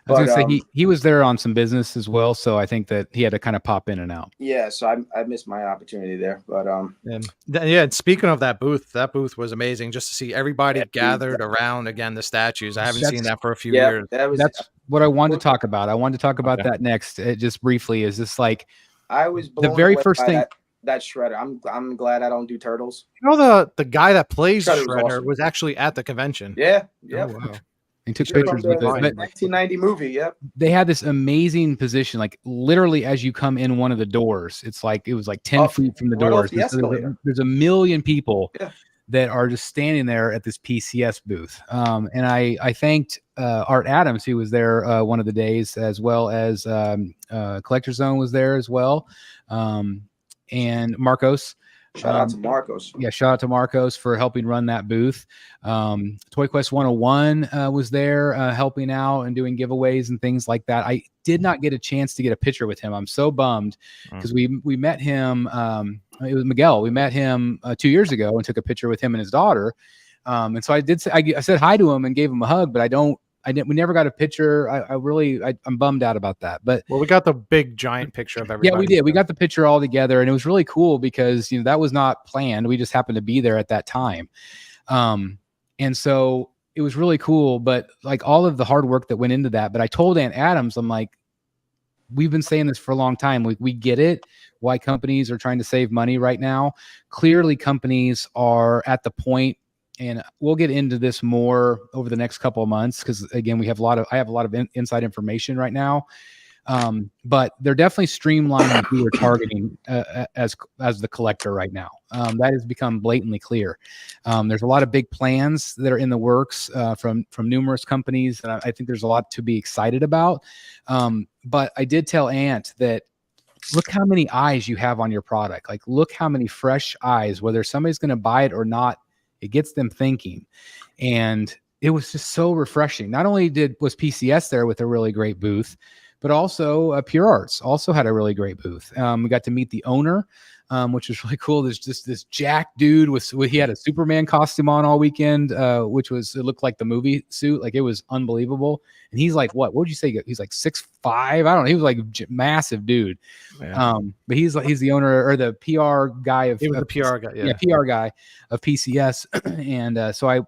I was going to say he was there on some business as well, so I think that he had to kind of pop in and out. Yeah, so I missed my opportunity there, but and speaking of that booth was amazing just to see everybody gathered around again the statues. I haven't seen that for a few years. That's what I wanted to talk about. I wanted to talk about that next. Just briefly, is this like I was the very first thing. That Shredder. I'm glad I don't do turtles. The guy that plays Shredder was actually at the convention. Yeah. Yeah. Oh, wow. He took pictures with it. 1990 movie. Yep. They had this amazing position, like literally as you come in one of the doors, it was like 10 feet from the doors. There's a million people that are just standing there at this PCS booth. And I thanked Art Adams, who was there one of the days, as well as Collector Zone was there as well. And Marcos. Shout out to Marcos. Yeah, shout out to Marcos for helping run that booth. Toy Quest 101 was there helping out and doing giveaways and things like that. I did not get a chance to get a picture with him. I'm so bummed because we met him. It was Miguel. We met him 2 years ago and took a picture with him and his daughter. And so I did say, I said hi to him and gave him a hug, but we never got a picture. I'm bummed out about that. But we got the big giant picture of everybody. Yeah, we did. We got the picture all together, and it was really cool because that was not planned. We just happened to be there at that time, and so it was really cool. But like all of the hard work that went into that. But I told Aunt Adams, I'm like, we've been saying this for a long time. We get it. Why companies are trying to save money right now. Clearly, companies are at the point. And we'll get into this more over the next couple of months because again, I have a lot of inside information right now. But they're definitely streamlining who we're targeting as the collector right now. That has become blatantly clear. There's a lot of big plans that are in the works from numerous companies, and I think there's a lot to be excited about. But I did tell Ant that look how many eyes you have on your product. Like look how many fresh eyes, whether somebody's going to buy it or not. It gets them thinking, and it was just so refreshing. Not only was PCS there with a really great booth, but also Pure Arts also had a really great booth. We got to meet the owner, which was really cool. There's just this jack dude he had a Superman costume on all weekend, it looked like the movie suit. Like it was unbelievable. And he's like, what would you say? He's like 6'5". I don't know. He was like massive dude. Yeah. But he's the owner or the PR guy of the PR guy. Yeah, PR guy of PCS. And so I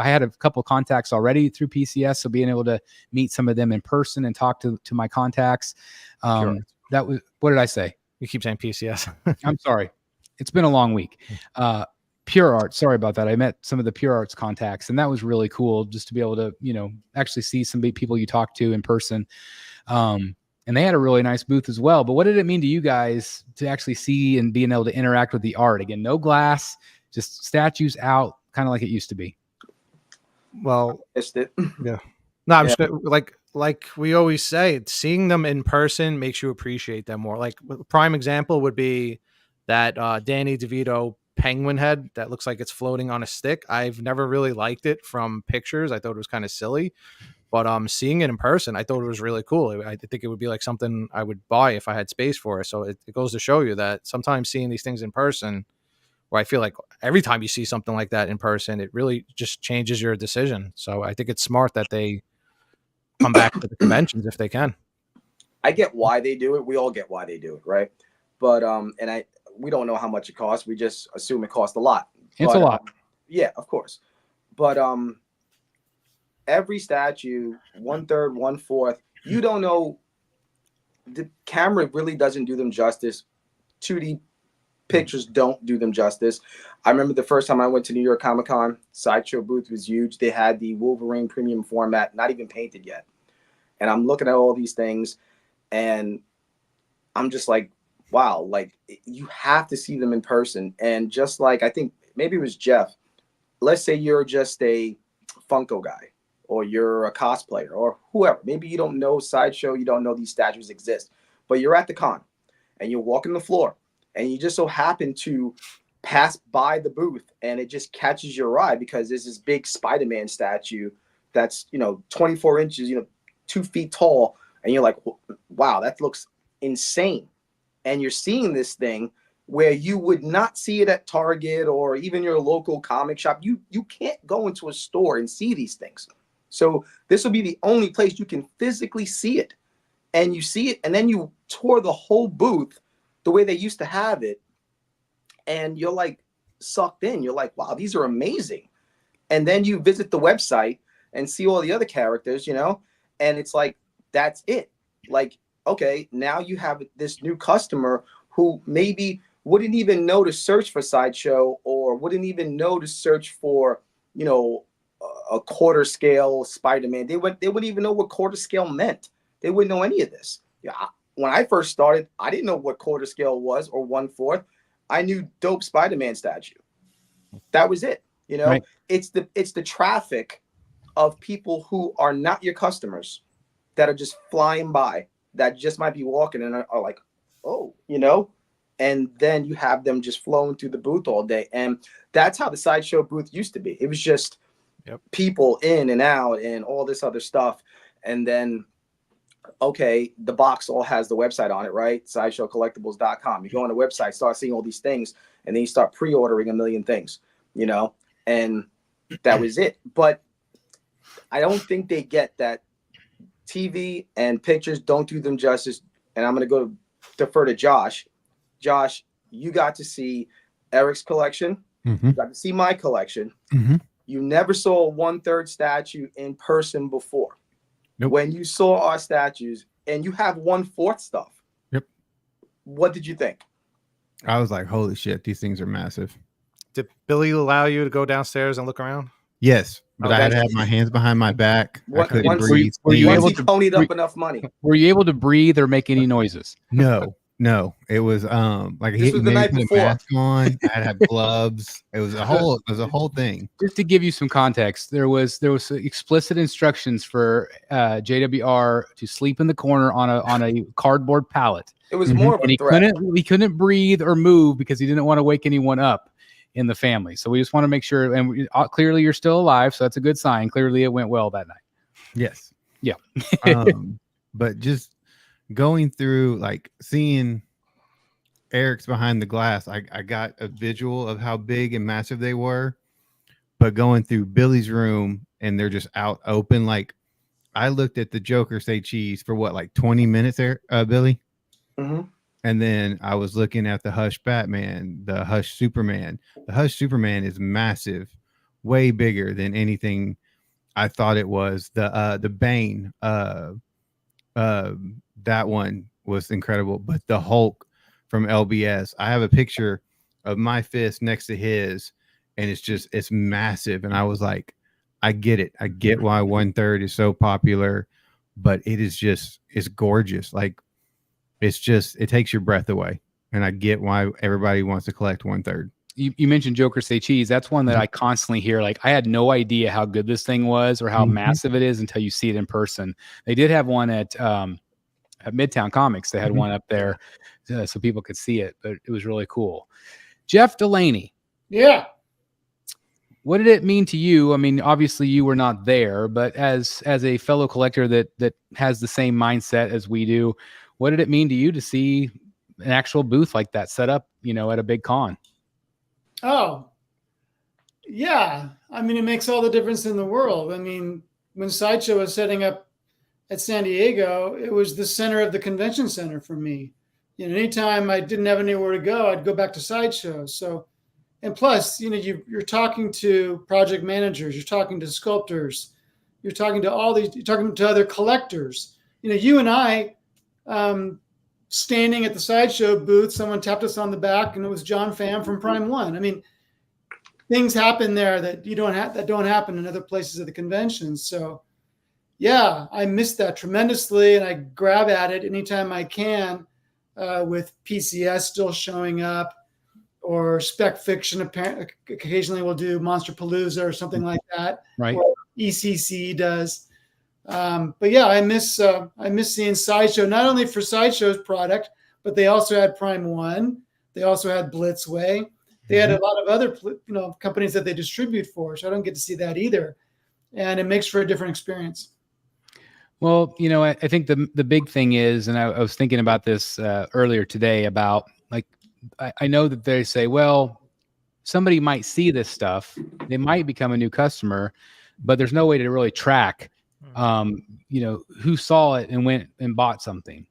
had a couple of contacts already through PCS. So being able to meet some of them in person and talk to my contacts. That was, what did I say? You keep saying PCS. I'm sorry. It's been a long week. Pure Art. Sorry about that. I met some of the Pure Arts contacts, and that was really cool just to be able to, actually see some people you talk to in person. And they had a really nice booth as well. But what did it mean to you guys to actually see and being able to interact with the art? Again, no glass, just statues out, kind of like it used to be. Well, Missed it. yeah. No, I'm Yeah. just like we always say, seeing them in person makes you appreciate them more. Like a prime example would be that Danny DeVito penguin head that looks like it's floating on a stick. I've never really liked it from pictures. I thought it was kind of silly. But seeing it in person, I thought it was really cool. I think it would be like something I would buy if I had space for it. So it goes to show you that sometimes seeing these things in person, where I feel like every time you see something like that in person, it really just changes your decision. So I think it's smart that they come back to the conventions if they can. I get why they do it. We all get why they do it, right? But we don't know how much it costs. We just assume it costs a lot. It's a lot. Yeah, of course. But every statue, 1/3, 1/4, you don't know. The camera really doesn't do them justice. 2D pictures don't do them justice. I remember the first time I went to New York Comic Con, Sideshow booth was huge. They had the Wolverine premium format, not even painted yet. And I'm looking at all these things and I'm just like, wow, like you have to see them in person. And just like, I think maybe it was Jeff, let's say you're just a Funko guy or you're a cosplayer or whoever. Maybe you don't know Sideshow, you don't know these statues exist, but you're at the con and you're walking the floor and you just so happen to pass by the booth and it just catches your eye because there's this big Spider-Man statue that's, 24 inches, 2 feet tall. And you're like, wow, that looks insane. And you're seeing this thing where you would not see it at Target or even your local comic shop. You can't go into a store and see these things. So this will be the only place you can physically see it. And you see it, and then you tour the whole booth the way they used to have it. And you're like sucked in. You're like, wow, these are amazing. And then you visit the website and see all the other characters, and it's like, that's it. Like, okay, now you have this new customer who maybe wouldn't even know to search for Sideshow or wouldn't even know to search for, a quarter scale Spider-Man. They wouldn't even know what quarter scale meant. They wouldn't know any of this. Yeah, when I first started, I didn't know what quarter scale was or 1/4. I knew dope Spider-Man statue. That was it. Right. It's the traffic of people who are not your customers that are just flying by, that just might be walking and are like, oh, and then you have them just flowing through the booth all day. And that's how the Sideshow booth used to be. It was just people in and out and all this other stuff. And then, okay, the box all has the website on it, right? SideshowCollectibles.com. You go on the website, start seeing all these things, and then you start pre-ordering a million things, and that was it. But I don't think they get that TV and pictures don't do them justice. And I'm going to defer to Josh. Josh, you got to see Eric's collection. Mm-hmm. You got to see my collection. Mm-hmm. You never saw a 1/3 statue in person before. Nope. When you saw our statues and you have 1/4 stuff. Yep. What did you think? I was like, holy shit, these things are massive. Did Billy allow you to go downstairs and look around? Yes, but I had to Okay. have my hands behind my back. I couldn't Once- breathe. were you Once able he to ponied up enough money. Were you able to breathe or make any noises? No, it was like This was the made me night put before. a mask on. I had to have gloves. It was a whole thing. Just to give you some context, there was explicit instructions for JWR to sleep in the corner on a cardboard pallet, It was Mhm. more of and a threat. he couldn't breathe or move because he didn't want to wake anyone up in the family. So we just want to make sure, and clearly you're still alive, so that's a good sign. Clearly it went well that night. Yes. Yeah. But just going through, like, seeing Eric's behind the glass, I got a visual of how big and massive they were. But going through Billy's room and they're just out open, like I looked at the Joker say cheese for what, like 20 minutes there, Billy? Mm-hmm. And then I was looking at the Hush Batman, the Hush Superman. The Hush Superman is massive, way bigger than anything I thought it was. The Bane, that one was incredible. But the Hulk from LBS. I have a picture of my fist next to his, and it's massive. And I was like, I get it. I get why 1/3 is so popular, but it's gorgeous. Like it takes your breath away. And I get why everybody wants to collect 1/3. You mentioned Joker Say Cheese. That's one that I constantly hear. Like, I had no idea how good this thing was or how massive it is until you see it in person. They did have one at Midtown Comics. They had one up there so people could see it, but it was really cool. Jeff Delaney. Yeah. What did it mean to you? I mean, obviously you were not there, but as a fellow collector that has the same mindset as we do, what did it mean to you to see an actual booth like that set up, at a big con? Oh, yeah. I mean, it makes all the difference in the world. I mean, when Sideshow was setting up at San Diego, it was the center of the convention center for me. Anytime I didn't have anywhere to go, I'd go back to Sideshow. So, and plus, you're talking to project managers, you're talking to sculptors, you're talking to other collectors. You and I, standing at the Sideshow booth, someone tapped us on the back, and it was John Pham from Prime One. I mean, things happen there that don't happen in other places at the convention. So, yeah, I miss that tremendously, and I grab at it anytime I can. With PCS still showing up, or Spec Fiction occasionally will do Monster Palooza or something like that. Right. Or ECC does. But yeah, I miss seeing Sideshow, not only for Sideshow's product, but they also had Prime One. They also had Blitzway. They had a lot of other companies that they distribute for. So I don't get to see that either, and it makes for a different experience. Well, I think the big thing is, and I was thinking about this earlier today about, like, I know that they say, well, somebody might see this stuff, they might become a new customer, but there's no way to really track, who saw it and went and bought something.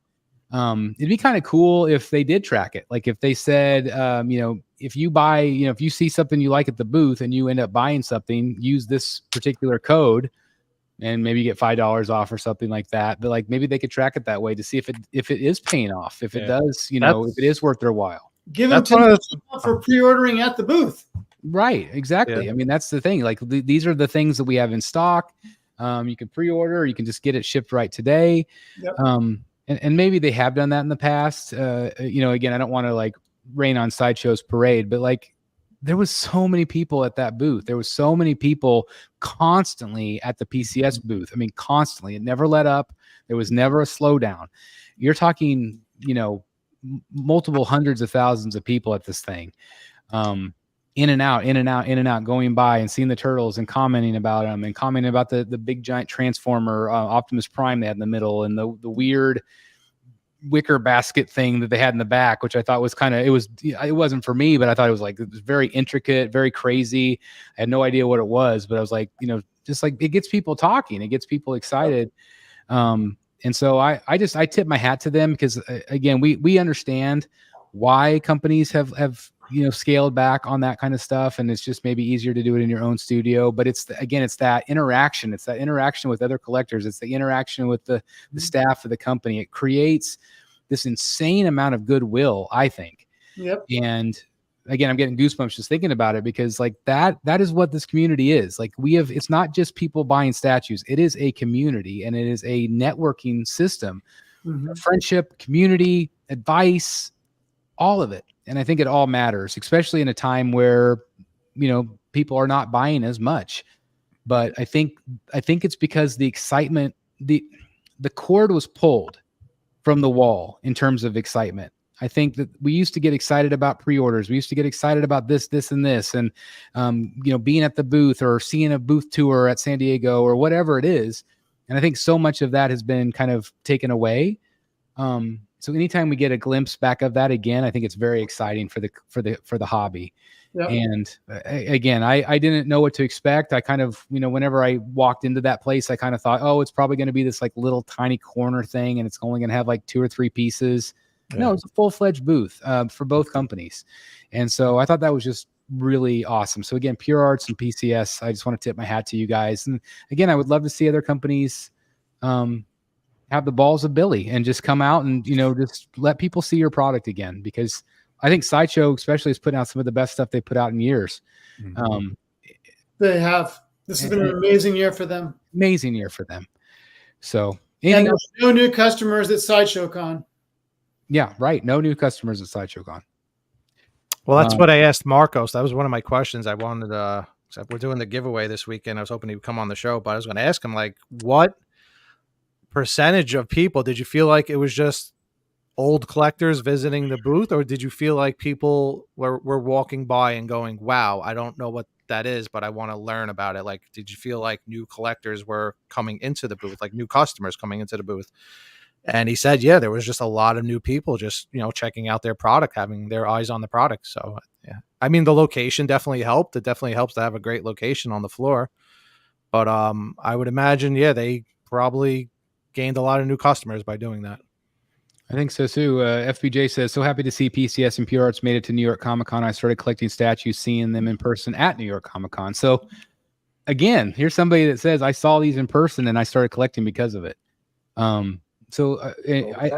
It'd be kind of cool if they did track it. Like if they said, if you buy, if you see something you like at the booth and you end up buying something, use this particular code, and maybe you get $5 off or something like that. But like maybe they could track it that way to see if it is paying off, if it does, if it is worth their while. Give them 10% for pre-ordering at the booth. Right, exactly. Yeah. I mean, that's the thing. Like these are the things that we have in stock. You can pre-order, or you can just get it shipped right today. Yep. And maybe they have done that in the past. Again, I don't want to like rain on Sideshow's parade, but like there was so many people at that booth. There was so many people constantly at the PCS booth. I mean, constantly. It never let up. There was never a slowdown. You're talking, multiple hundreds of thousands of people at this thing. In and out, going by and seeing the turtles and commenting about them and commenting about the big giant transformer Optimus Prime they had in the middle, and the weird wicker basket thing that they had in the back, which I thought was it wasn't for me, but I thought it was very intricate, very crazy. I had no idea what it was, but I was like, just like it gets people talking, it gets people excited. And so I tip my hat to them, because again, we understand why companies have scaled back on that kind of stuff, and it's just maybe easier to do it in your own studio. But it's that interaction. It's that interaction with other collectors. It's the interaction with the staff of the company. It creates this insane amount of goodwill, I think. Yep. And again, I'm getting goosebumps just thinking about it, because like that is what this community is. Like it's not just people buying statues. It is a community, and it is a networking system, friendship, community, advice, all of it. And I think it all matters, especially in a time where, people are not buying as much. But I think it's because the excitement, the cord was pulled from the wall in terms of excitement. I think that we used to get excited about pre-orders. We used to get excited about this, and this, and, being at the booth or seeing a booth tour at San Diego or whatever it is. And I think so much of that has been kind of taken away. So anytime we get a glimpse back of that again, I think it's very exciting for the hobby. Yep. And again, I didn't know what to expect. I kind of, whenever I walked into that place, I kind of thought, oh, it's probably going to be this like little tiny corner thing, and it's only going to have like 2 or 3 pieces. Yeah. No, it's a full-fledged booth for both companies. And so I thought that was just really awesome. So again, Pure Arts and PCS, I just want to tip my hat to you guys. And again, I would love to see other companies have the balls of Billy and just come out and, just let people see your product again, because I think Sideshow especially is putting out some of the best stuff they put out in years. Mhm. They have. This has been an amazing year for them. Amazing year for them. So And anything there's else? no new customers at Sideshow Con. Yeah, right. No new customers at Sideshow Con. Well, that's what I asked Marcos. That was one of my questions. I wanted we're doing the giveaway this weekend. I was hoping he would come on the show, but I was going to ask him, like, what percentage of people did you feel like it was just old collectors visiting the booth, or did you feel like people were walking by and going, wow, I don't know what that is, but I want to learn about it? Like, did you feel like new collectors were coming into the booth, like new customers coming into the booth? And he said, yeah, there was just a lot of new people just, checking out their product, having their eyes on the product. So, yeah, I mean, the location definitely helped. It definitely helps to have a great location on the floor. But I would imagine, yeah, they probably gained a lot of new customers by doing that. I think so too. FBJ says, so happy to see PCS and Pure Arts made it to New York Comic Con. I started collecting statues, seeing them in person at New York Comic Con. So again, here's somebody that says, I saw these in person and I started collecting because of it. I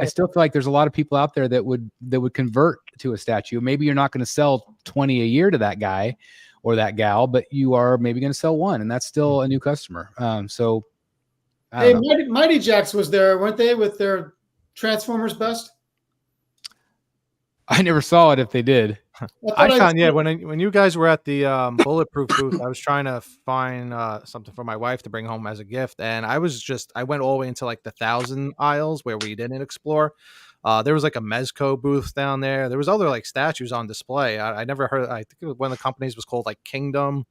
still feel like there's a lot of people out there that would convert to a statue. Maybe you're not going to sell 20 a year to that guy or that gal, but you are maybe going to sell one, and that's still a new customer. Hey, Mighty Jacks was there, weren't they, with their Transformers bust? I never saw it if they did. I found, when you guys were at the Bulletproof booth, I was trying to find something for my wife to bring home as a gift, and I went all the way into like the 1,000 aisles where we didn't explore. There was like a Mezco booth down there. There was other like statues on display. I never heard. I think it was, one of the companies was called like Kingdom,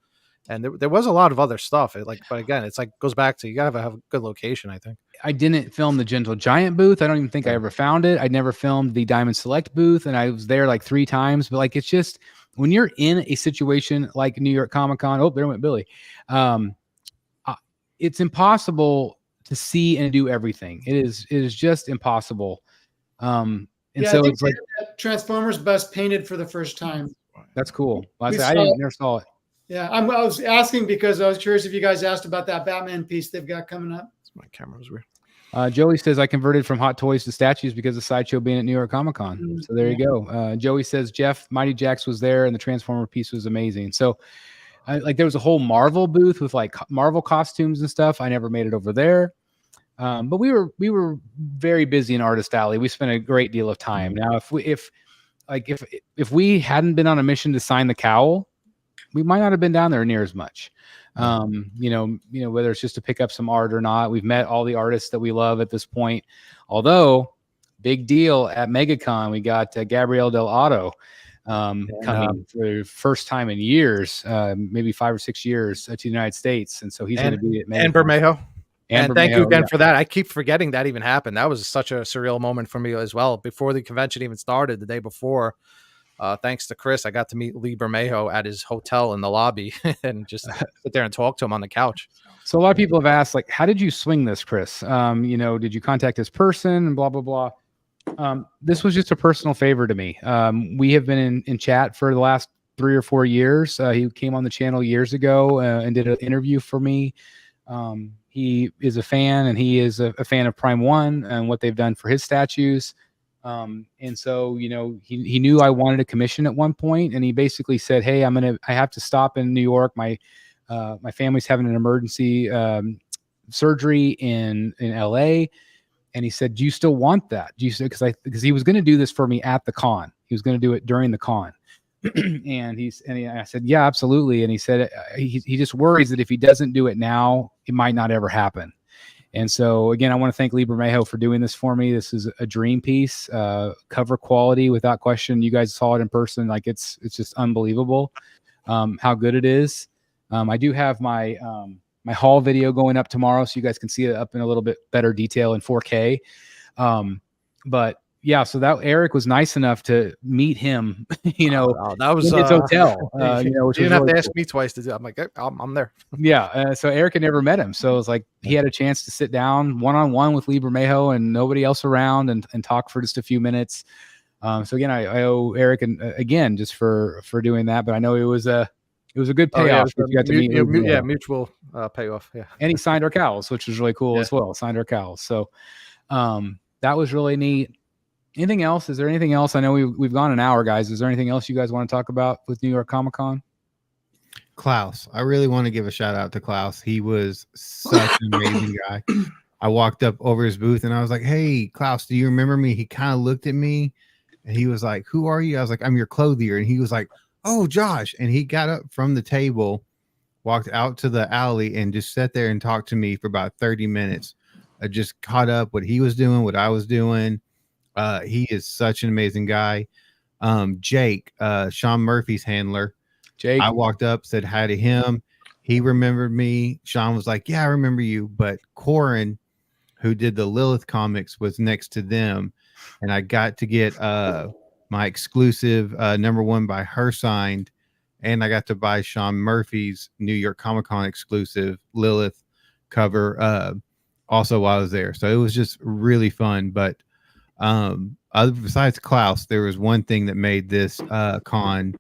and there was a lot of other stuff. But again, it's like goes back to you gotta have a good location, I think. I didn't film the Gentle Giant booth. I don't even think I ever found it. I never filmed the Diamond Select booth, and I was there like 3 times. But like, it's just when you're in a situation like New York Comic Con. Oh, there went Billy. It's impossible to see and do everything. It is just impossible. So it's like Transformers bust painted for the first time. That's cool. I never saw it. Yeah, I was asking because I was curious if you guys asked about that Batman piece they've got coming up. My camera was weird. Joey says, I converted from hot toys to statues because of Sideshow being at New York Comic Con. So there you go. Joey says, Jeff, Mighty Jax was there and the Transformer piece was amazing. So there was a whole Marvel booth with like Marvel costumes and stuff. I never made it over there. But we were very busy in Artist Alley. We spent a great deal of time. Now, if we hadn't been on a mission to sign the cowl, we might not have been down there near as much. Whether it's just to pick up some art or not. We've met all the artists that we love at this point. Although, big deal at MegaCon, we got Gabriel Del Otto coming for the first time in years, maybe 5 or 6 years to the United States, and so he's going to be at MegaCon. And Bermejo. And thank you again for that. I keep forgetting that even happened. That was such a surreal moment for me as well. Before the convention even started, the day before. Thanks to Chris, I got to meet Lee Bermejo at his hotel in the lobby and just sit there and talk to him on the couch. So a lot of people have asked, like, how did you swing this, Chris? Did you contact this person and blah, blah, blah. This was just a personal favor to me. We have been in chat for the last 3 or 4 years. He came on the channel years ago and did an interview for me. He is a fan, and he is a fan of Prime One and what they've done for his statues. And so, he knew I wanted a commission at one point, and he basically said, hey, I have to stop in New York. My family's having an emergency, surgery in LA. And he said, do you still want that? Because he was going to do this for me at the con. He was going to do it during the con. I said, yeah, absolutely. And he said, he just worries that if he doesn't do it now, it might not ever happen. And so, again, I want to thank Lee Bermejo for doing this for me. This is a dream piece, cover quality without question. You guys saw it in person. Like it's just unbelievable how good it is. I do have my haul video going up tomorrow, so you guys can see it up in a little bit better detail in 4K. But yeah, so that Eric was nice enough to meet him, that was in his hotel. Which you didn't have to ask me twice to do. I'm like, I'm there. Yeah. So Eric had never met him, so it was like he had a chance to sit down one-on-one with Lee Bermejo and nobody else around and talk for just a few minutes. So again, I owe Eric again just for doing that, but I know it was a good payoff. You got to meet mutual payoff. Yeah. And he signed our cowls, which was really cool as well. Signed our cowls. So. That was really neat. Anything else? Is there anything else? I know we've gone an hour, guys. Is there anything else you guys want to talk about with New York Comic Con? Klaus. I really want to give a shout out to Klaus. He was such an amazing guy. I walked up over his booth and I was like, "Hey, Klaus, do you remember me?" He kind of looked at me and he was like, "Who are you?" I was like, "I'm your clothier." And he was like, "Oh, Josh." And he got up from the table, walked out to the alley and just sat there and talked to me for about 30 minutes. I just caught up what he was doing, what I was doing. He is such an amazing guy. Jake, Sean Murphy's handler. Jake. I walked up, said hi to him. He remembered me. Sean was like, "Yeah, I remember you." But Corin, who did the Lilith comics, was next to them. And I got to get my exclusive #1 by her signed. And I got to buy Sean Murphy's New York Comic Con exclusive Lilith cover also while I was there. So it was just really fun. But besides Klaus, there was one thing that made this con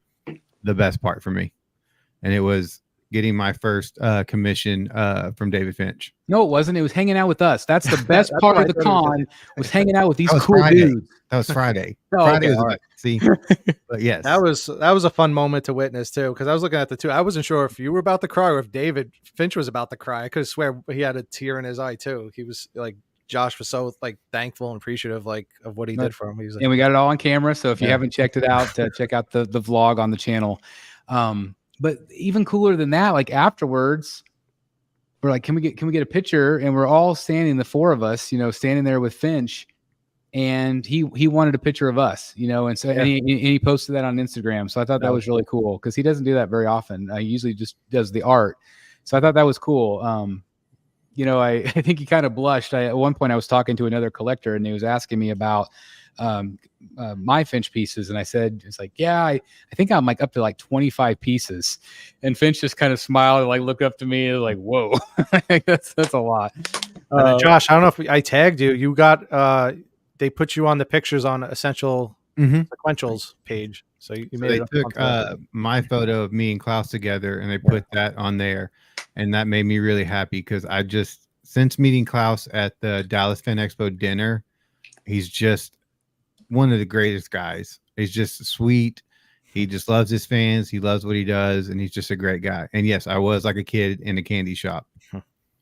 the best part for me. And it was getting my first commission from David Finch. No, it wasn't. It was hanging out with us. That's the best part of the con was hanging out with these cool Friday. dudes. That was Friday. Oh, Friday okay, was right. see, but yes, that was a fun moment to witness too, because I was looking at the two. I wasn't sure if you were about to cry or if David Finch was about to cry. I could swear he had a tear in his eye too. He was like, Josh was so like thankful and appreciative of what he did for him. He was like, and we got it all on camera. So if you haven't checked it out, check out the vlog on the channel. But even cooler than that, like afterwards, we're like, can we get a picture? And we're all standing, the four of us, standing there with Finch, and he wanted a picture of us, and so and he posted that on Instagram. So I thought that was really cool because he doesn't do that very often. He usually just does the art. So I thought that was cool. I think he kind of blushed. At one point I was talking to another collector and he was asking me about my Finch pieces, and I said, it's like, yeah, I think I'm like up to like 25 pieces, and Finch just kind of smiled and like looked up to me like, whoa. that's a lot. Josh, I don't know if I tagged you. You got they put you on the pictures on Essential Sequentials page, so you made it. They took my photo of me and Klaus together and they put that on there, and that made me really happy because I just, since meeting Klaus at the Dallas Fan Expo dinner, he's just one of the greatest guys. He's just sweet. He just loves his fans. He loves what he does. And he's just a great guy. And yes, I was like a kid in a candy shop.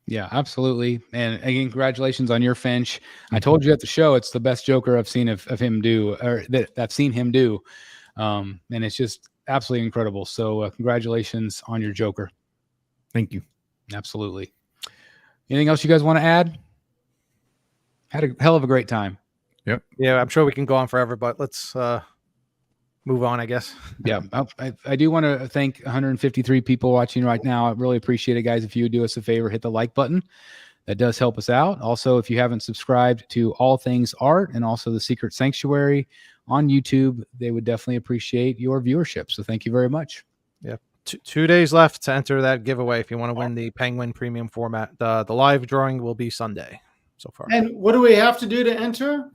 Yeah, absolutely. And again, congratulations on your Finch. I told you at the show, it's the best Joker I've seen of him do, or that I've seen him do. And it's just absolutely incredible. So congratulations on your Joker. Thank you. Absolutely. Anything else you guys want to add? Had a hell of a great time. Yep. Yeah, I'm sure we can go on forever, but let's move on, I guess. Yeah, I do want to thank 153 people watching right now. I really appreciate it, guys. If you would do us a favor, hit the like button. That does help us out. Also, if you haven't subscribed to All Things Art and also the Secret Sanctuary on YouTube, they would definitely appreciate your viewership. So thank you very much. Yeah. 2 days left to enter that giveaway if you want to win the Penguin Premium format. The live drawing will be Sunday so far. And what do we have to do to enter?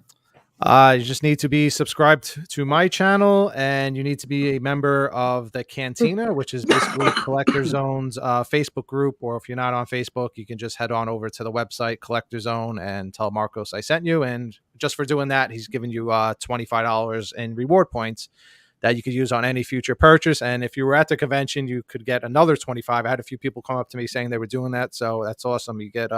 You just need to be subscribed to my channel, and you need to be a member of the Cantina, which is basically Collector Zone's Facebook group. Or if you're not on Facebook, you can just head on over to the website Collector Zone and tell Marcos I sent you. And just for doing that, he's giving you $25 in reward points that you could use on any future purchase. And if you were at the convention, you could get another 25. I had a few people come up to me saying they were doing that, so that's awesome. You get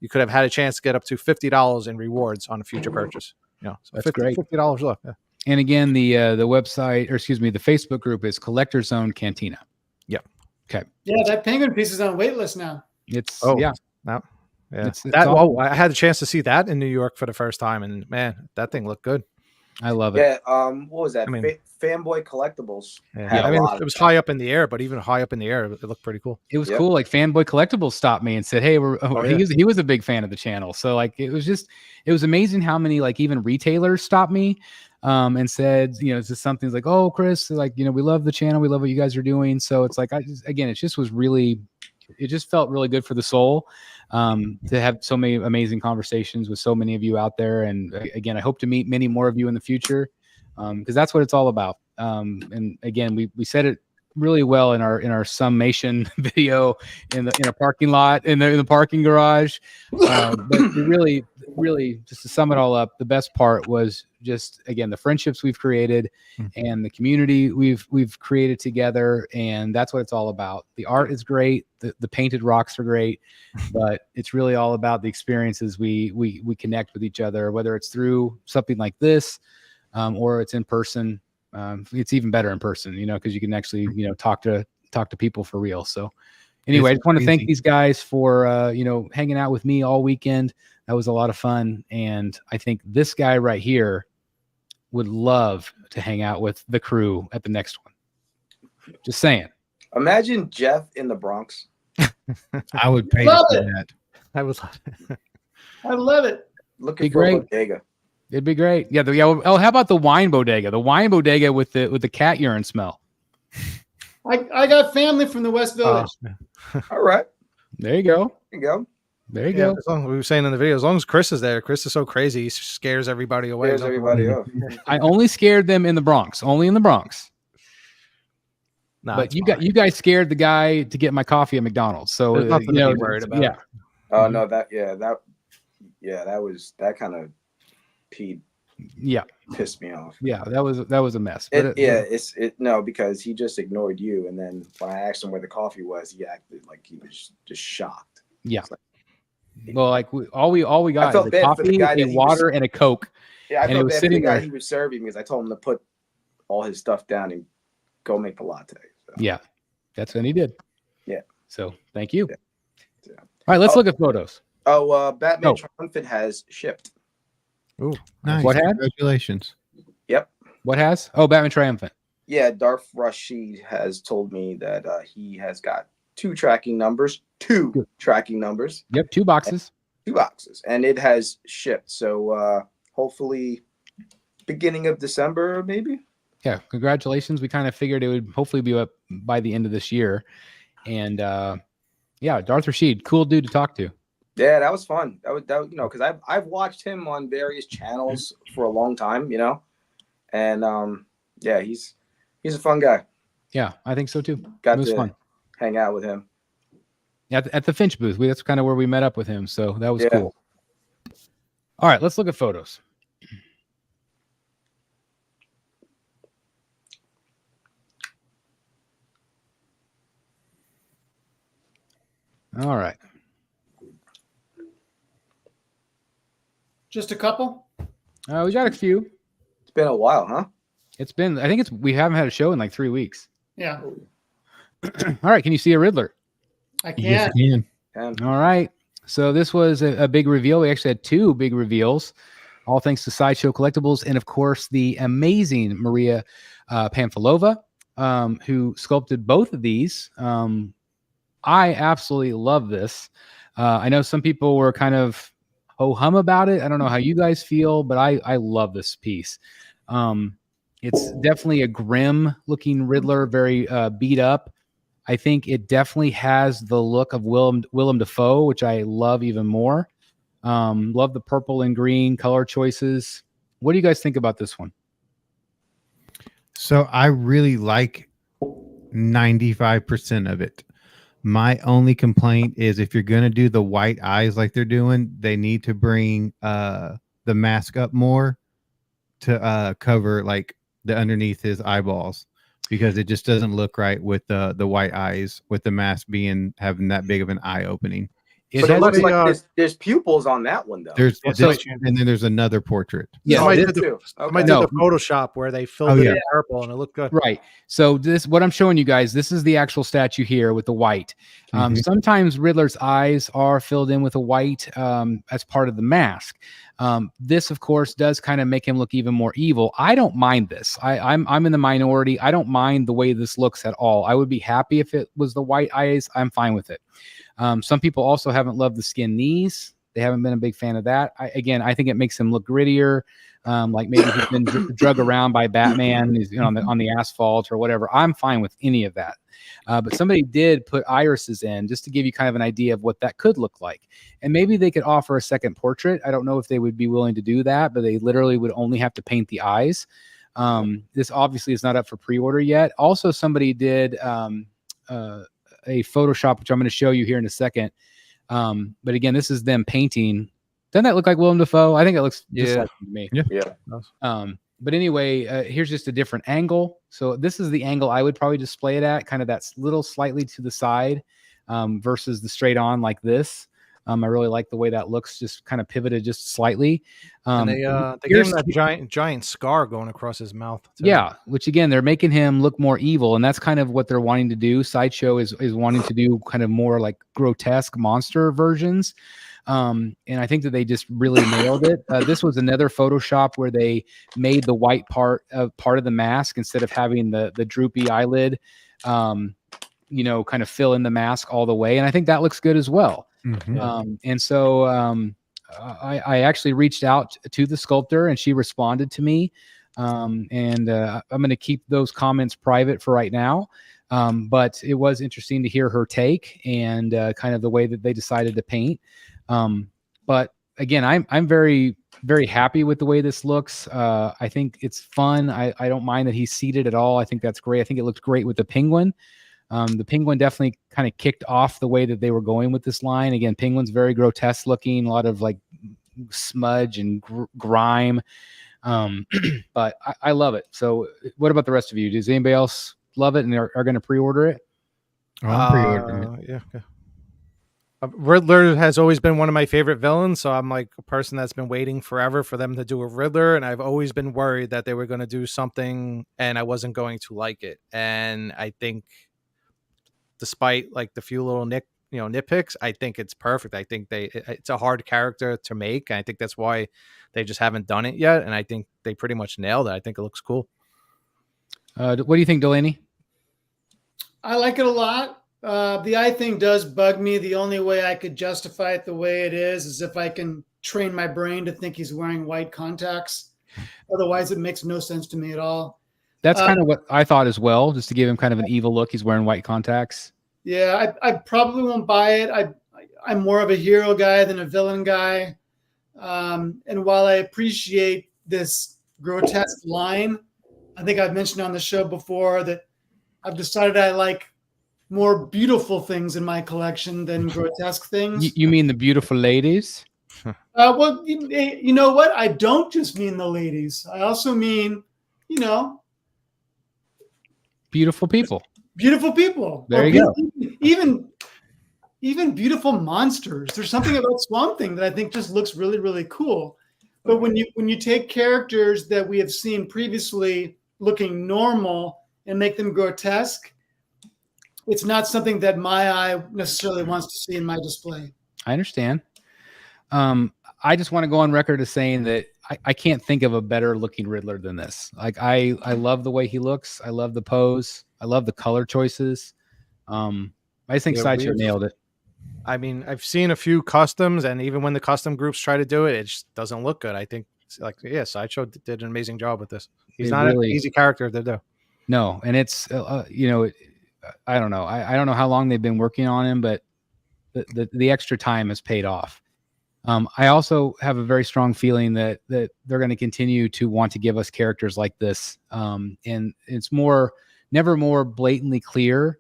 you could have had a chance to get up to $50 in rewards on a future purchase. Yeah, so that's great. $50 left. Yeah. And again, the website, or excuse me, the Facebook group is Collector Zone Cantina. Yep. Okay. Yeah, that Penguin piece is on wait list now. It's yeah. It's I had a chance to see that in New York for the first time, and man, that thing looked good. I love it. Yeah. What was that? I mean, Fanboy Collectibles. Yeah, I mean, it was high up in the air, but even high up in the air, it looked pretty cool. It was cool. Like Fanboy Collectibles stopped me and said, "Hey, he was a big fan of the channel." So like, it was amazing how many like even retailers stopped me and said, it's just something like, "Oh, Chris, like we love the channel, we love what you guys are doing." So it's like it just felt really good for the soul to have so many amazing conversations with so many of you out there. And again, I hope to meet many more of you in the future because that's what it's all about. And again, we said it really well in our summation video in a parking lot in the parking garage. But really just to sum it all up, the best part was just, again, the friendships we've created and the community we've created together, and that's what it's all about. The art is great, the painted rocks are great, but it's really all about the experiences we connect with each other, whether it's through something like this or it's in person. It's even better in person, because you can actually, talk to people for real. So anyway, I just want to thank these guys for, hanging out with me all weekend. That was a lot of fun. And I think this guy right here would love to hang out with the crew at the next one. Just saying. Imagine Jeff in the Bronx. I would pay Love for it. that. I was. I love it. Looking Be for a great. bodega. It'd be great. Yeah. Oh, how about the wine bodega? The wine bodega with the cat urine smell. I got family from the West Village. All right. There you go. There you go. There you Yeah, go. as long, we were saying in the video, as long as Chris is there, Chris is so crazy, he scares everybody away. There's everybody else. I only scared them in the Bronx. Only in the Bronx. Nah, But it's you fine. you guys scared the guy to get my coffee at McDonald's. So There's nothing to be worried about. Yeah. Oh no, that kind of Yeah. pissed me off. Yeah. That was a mess. But No, because he just ignored you, and then when I asked him where the coffee was, he acted like he was just shocked. Yeah. It's like, Well, like all we got felt is a bad for the coffee, guy a that he water, was- and a Coke. yeah, I And it felt was bad for the sitting guy there. he was serving because I told him to put all his stuff down and go make the latte. So. Yeah. That's what he did. Yeah. So thank you. Yeah. All right, let's Oh. look at photos. Oh, Batman Oh. Triumphant has shipped. Ooh, Nice. What had? Congratulations. Yep. What has? Oh, Batman Triumphant. Yeah, Darth Rashid has told me that he has got two tracking numbers, Good. Yep, 2 boxes. 2 boxes, and it has shipped. So hopefully beginning of December, maybe. Yeah, congratulations. We kind of figured it would hopefully be up by the end of this year. And yeah, Darth Rashid, cool dude to talk to. Yeah, that was fun. That was because I've watched him on various channels for a long time, and yeah, he's a fun guy. Yeah, I think so too. Got it was to fun. hang out with him. At the Finch booth. That's kind of where we met up with him. So that was Yeah. cool. All right, let's look at photos. All right. Just a couple. We got a few. It's been a while, huh? We haven't had a show in like 3 weeks. Yeah, All right. Can you see a Riddler? I Yes, can. you can. And All right. So this was a big reveal. We actually had 2 big reveals, all thanks to Sideshow Collectibles. And of course, the amazing Maria Pamfilova, who sculpted both of these. I absolutely love this. I know some people were kind of ho-hum about it. I don't know how you guys feel, but I love this piece. It's definitely a grim looking Riddler, very beat up. I think it definitely has the look of Willem Dafoe, which I love even more. Love the purple and green color choices. What do you guys think about this one? So I really like 95% of it. My only complaint is if you're going to do the white eyes like they're doing, they need to bring the mask up more to cover like the underneath his eyeballs, because it just doesn't look right with the white eyes with the mask having that big of an eye opening. It but it has looks a- like there's pupils on that one though. There's Yeah, this, so- and then there's another portrait. Yeah, Somebody this- did the, too. somebody Okay. did the Photoshop where they filled Oh, it yeah. in purple and it looked good. Right. So what I'm showing you guys, this is the actual statue here with the white. Mhm. Sometimes Riddler's eyes are filled in with a white as part of the mask. This, of course, does kind of make him look even more evil. I don't mind this. I'm in the minority. I don't mind the way this looks at all. I would be happy if it was the white eyes. I'm fine with it. Some people also haven't loved the skin knees. They haven't been a big fan of that. I think it makes him look grittier. Like maybe he's been drug around by Batman, he's, on the asphalt or whatever. I'm fine with any of that. But somebody did put irises in just to give you kind of an idea of what that could look like. And maybe they could offer a second portrait. I don't know if they would be willing to do that, but they literally would only have to paint the eyes. This obviously is not up for pre-order yet. Also, somebody did a Photoshop, which I'm going to show you here in a second. But again, this is them painting. Doesn't that look like Willem Dafoe? I think it looks just like him to me. Yeah. But anyway, here's just a different angle. So this is the angle I would probably display it at, kind of that little slightly to the side versus the straight on like this. I really like the way that looks, just kind of pivoted just slightly. And they gave him that giant scar going across his mouth too. Yeah, which again, they're making him look more evil, and that's kind of what they're wanting to do. Sideshow is wanting to do kind of more like grotesque monster versions. And I think that they just really nailed it. This was another Photoshop where they made the white part of the mask instead of having the droopy eyelid, kind of fill in the mask all the way. And I think that looks good as well. Mm-hmm. And so I actually reached out to the sculptor, and she responded to me. I'm going to keep those comments private for right now. But it was interesting to hear her take and kind of the way that they decided to paint. But again, I'm very, very happy with the way this looks. I think it's fun. I don't mind that he's seated at all. I think that's great. I think it looks great with the penguin. The penguin definitely kind of kicked off the way that they were going with this line. Again, penguin's very grotesque looking, a lot of like smudge and grime. But I love it. So what about the rest of you? Does anybody else love it and are going to pre-order it? Oh, I'm pre-ordering it. Yeah. Riddler has always been one of my favorite villains, so I'm like a person that's been waiting forever for them to do a Riddler, and I've always been worried that they were going to do something and I wasn't going to like it. And I think, despite like the few little nitpicks, I think it's perfect. I think it's a hard character to make, and I think that's why they just haven't done it yet. And I think they pretty much nailed it. I think it looks cool. What do you think, Delaney? I like it a lot. The eye thing does bug me. The only way I could justify it the way it is if I can train my brain to think he's wearing white contacts. Otherwise, it makes no sense to me at all. That's kind of what I thought as well, just to give him kind of an evil look. He's wearing white contacts. Yeah, I probably won't buy it. I'm more of a hero guy than a villain guy. And while I appreciate this grotesque line, I think I've mentioned on the show before that I've decided I like more beautiful things in my collection than grotesque things. You mean the beautiful ladies? Well, you know what? I don't just mean the ladies. I also mean, beautiful people. Beautiful people. There you go. Even beautiful monsters. There's something about Swamp Thing that I think just looks really, really cool. But when you take characters that we have seen previously looking normal and make them grotesque, it's not something that my eye necessarily wants to see in my display. I understand. I just want to go on record as saying that I can't think of a better looking Riddler than this. Like I love the way he looks. I love the pose. I love the color choices. I just think Sideshow nailed it. I mean, I've seen a few customs, and even when the custom groups try to do it, it just doesn't look good. I think Sideshow did an amazing job with this. He's not an easy character to do. No, and it's I don't know. I don't know how long they've been working on him, but the extra time has paid off. I also have a very strong feeling that they're going to continue to want to give us characters like this. And it's never more blatantly clear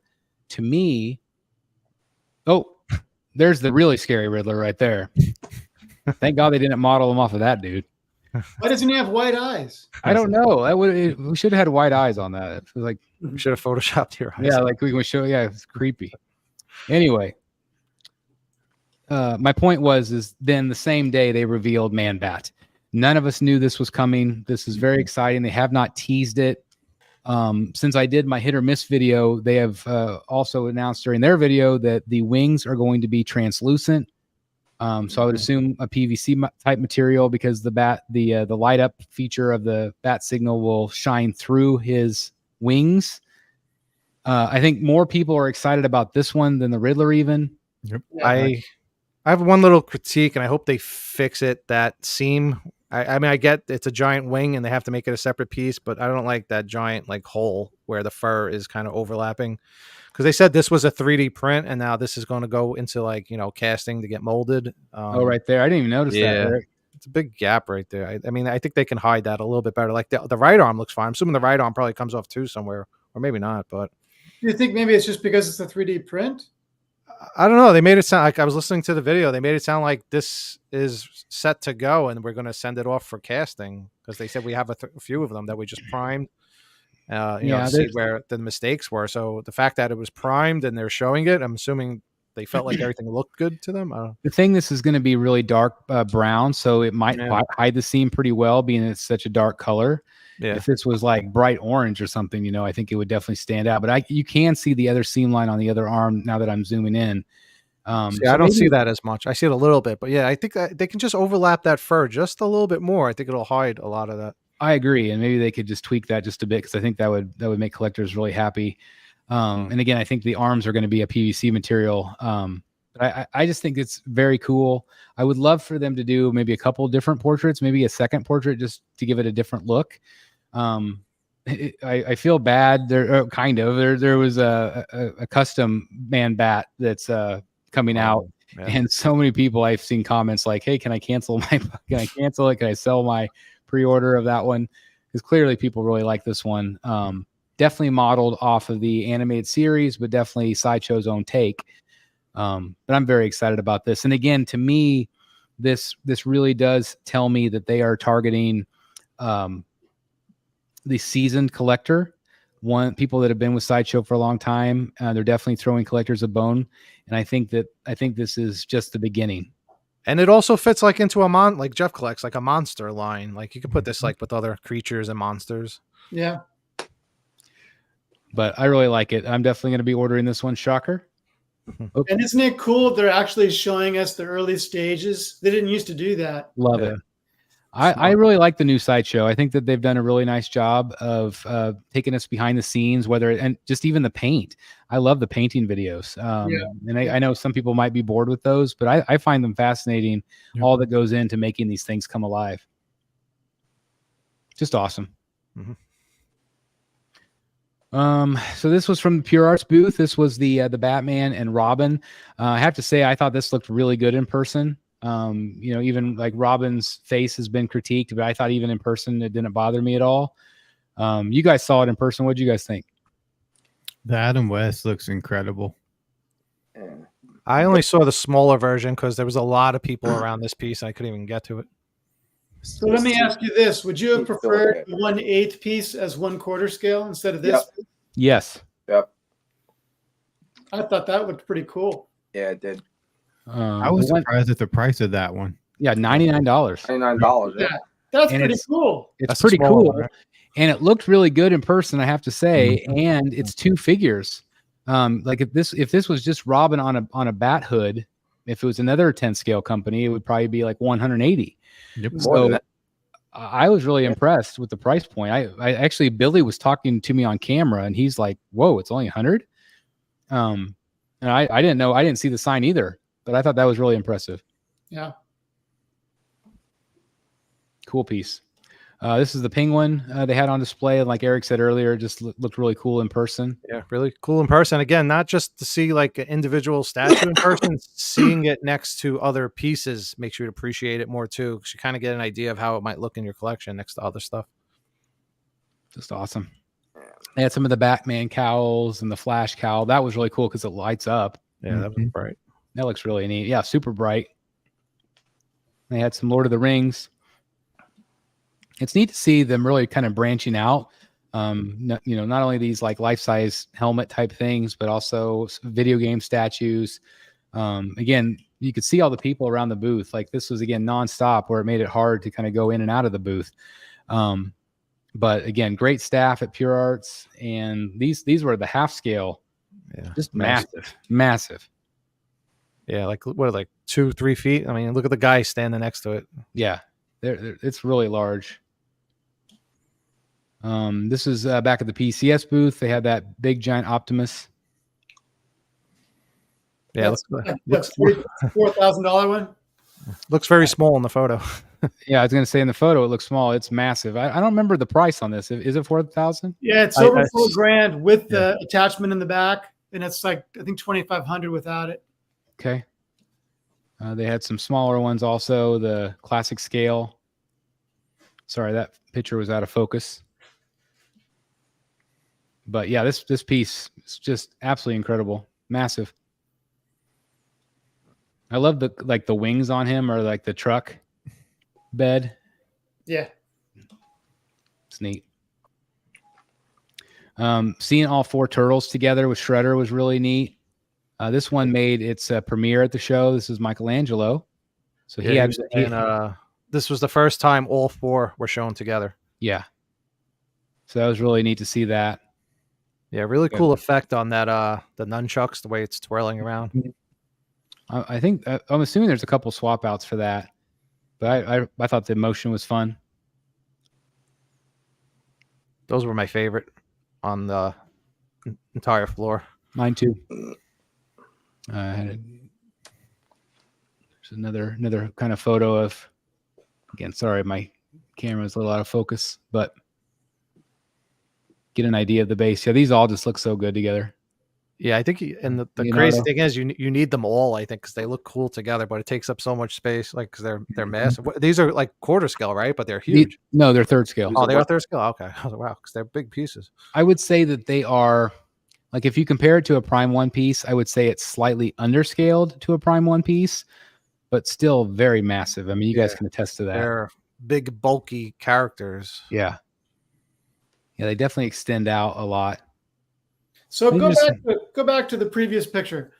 to me. Oh, there's the really scary Riddler right there. Thank God they didn't model him off of that dude. Why doesn't he have white eyes? I don't know. We should have had white eyes on that. It was like we should have photoshopped your eyes. Yeah, like we can show. Yeah, it's creepy. Anyway, my point is then the same day they revealed Man Bat. None of us knew this was coming. This is very exciting. They have not teased it. Since I did my hit or miss video, they have also announced during their video that the wings are going to be translucent. So I would assume a PVC type material because the light up feature of the bat signal will shine through his wings. I think more people are excited about this one than the Riddler even. Yep. I have one little critique, and I hope they fix it. That seam. I mean, I get it's a giant wing and they have to make it a separate piece, but I don't like that giant like hole where the fur is kind of overlapping. Because they said this was a 3D print, and now this is going to go into casting to get molded. Right there. I didn't even notice that. Eric. It's a big gap right there. I mean, I think they can hide that a little bit better. Like the right arm looks fine. I'm assuming the right arm probably comes off too somewhere, or maybe not. But Do you think maybe it's just because it's a 3D print? I don't know. They made it sound like I was listening to the video. They made it sound like this is set to go, and we're going to send it off for casting because they said we have a few of them that we just primed. To see where the mistakes were. So the fact that it was primed and they're showing it, I'm assuming they felt like everything looked good to them. The thing, this is going to be really dark brown, so it might hide the seam pretty well, being it's such a dark color. Yeah. If this was like bright orange or something, I think it would definitely stand out. But you can see the other seam line on the other arm now that I'm zooming in. I don't see that as much. I see it a little bit, but yeah, I think that they can just overlap that fur just a little bit more. I think it'll hide a lot of that. I agree, and maybe they could just tweak that just a bit, because I think that would make collectors really happy. And again, I think the arms are going to be a PVC material. I just think it's very cool. I would love for them to do maybe a couple different portraits, maybe a second portrait just to give it a different look. I feel bad. There was a custom man bat that's coming out, and so many people, I've seen comments like, "Hey, can I cancel it? Can I sell my pre-order of that one?" Because clearly people really like this one. Definitely modeled off of the animated series, but definitely Sideshow's own take. But I'm very excited about this. And again, to me, this really does tell me that they are targeting the seasoned collector, people that have been with Sideshow for a long time. They're definitely throwing collectors a bone, and I think this is just the beginning. And it also fits like into like Jeff collects, like a monster line. Like you could put this like with other creatures and monsters. Yeah. But I really like it. I'm definitely going to be ordering this one. Shocker. And isn't it cool? They're actually showing us the early stages. They didn't used to do that. Love it. I really like the new Sideshow. I think that they've done a really nice job of taking us behind the scenes, and just even the paint. I love the painting videos. And I know some people might be bored with those, but I find them fascinating, all that goes into making these things come alive. Just awesome. Mm-hmm. So this was from the Pure Arts booth. This was the Batman and Robin. I have to say, I thought this looked really good in person. Even like Robin's face has been critiqued, but I thought even in person, it didn't bother me at all. You guys saw it in person. What did you guys think? The Adam West looks incredible. I only saw the smaller version because there was a lot of people around this piece. I couldn't even get to it. So let me ask you this. Would you have preferred the 1/8 piece as 1/4 scale instead of this? Yep. Yes. Yep. I thought that looked pretty cool. Yeah, it did. I was surprised at the price of that one. Yeah, $99. $99. Yeah, that's pretty cool. It's pretty cool. One, right? And it looked really good in person, I have to say. And it's two figures. Like if this was just Robin on a bat hood, if it was another 10 scale company, it would probably be like 180. Yep. So I was really impressed with the price point. I actually, Billy was talking to me on camera, and he's like, "Whoa, it's only 100." And I didn't know. I didn't see the sign either, but I thought that was really impressive. Yeah. Cool piece. This is the Penguin they had on display, and like Eric said earlier, just looked really cool in person. Yeah, really cool in person. Again, not just to see like an individual statue in person, seeing it next to other pieces makes you appreciate it more too, because you kind of get an idea of how it might look in your collection next to other stuff. Just awesome. They had some of the Batman cowls and the Flash cowl. That was really cool because it lights up. Yeah, that was bright. That looks really neat. Yeah, super bright. They had some Lord of the Rings. It's neat to see them really kind of branching out. Not only these like life-size helmet type things, but also video game statues. Again, you could see all the people around the booth. Like this was again nonstop, where it made it hard to kind of go in and out of the booth. But again, great staff at Pure Arts, and these were the half scale. Yeah, just massive. Yeah, like what, like 2-3 feet? I mean, look at the guy standing next to it. Yeah, it's really large. This is back at the PCS booth. They had that big giant Optimus. Yeah, that's $4,000 one. Looks very small in the photo. Yeah, I was going to say in the photo it looks small. It's massive. I don't remember the price on this. Is it $4,000? Yeah, it's over $4,000 with the attachment in the back, and it's like I think $2,500 without it. Okay. They had some smaller ones also, the classic scale. Sorry, that picture was out of focus. But yeah, this piece is just absolutely incredible. Massive. I love the wings on him, or like the truck bed. Yeah. It's neat. Seeing all 4 turtles together with Shredder was really neat. This one made its premiere at the show. This is Michelangelo. So this was the first time all 4 were shown together. Yeah. So that was really neat to see that. Yeah, really cool effect on that the nunchucks, the way it's twirling around. I think I'm assuming there's a couple swap outs for that, but I thought the motion was fun. Those were my favorite on the entire floor. Mine too. There's another kind of photo of. Again, sorry, my camera is a little out of focus, but get an idea of the base. Yeah, these all just look so good together. Yeah, I think, and the crazy thing is, you need them all, I think, because they look cool together, but it takes up so much space, like, because they're massive. These are like quarter scale, right? But they're huge. No, they're third scale. Oh, they are third scale. Okay, I was like, wow, because they're big pieces. I would say that they are, like, if you compare it to a Prime 1 piece, I would say it's slightly underscaled to a Prime 1 piece, but still very massive. I mean, you guys can attest to that. They're big, bulky characters. Yeah. Yeah, they definitely extend out a lot. So go back to the previous picture.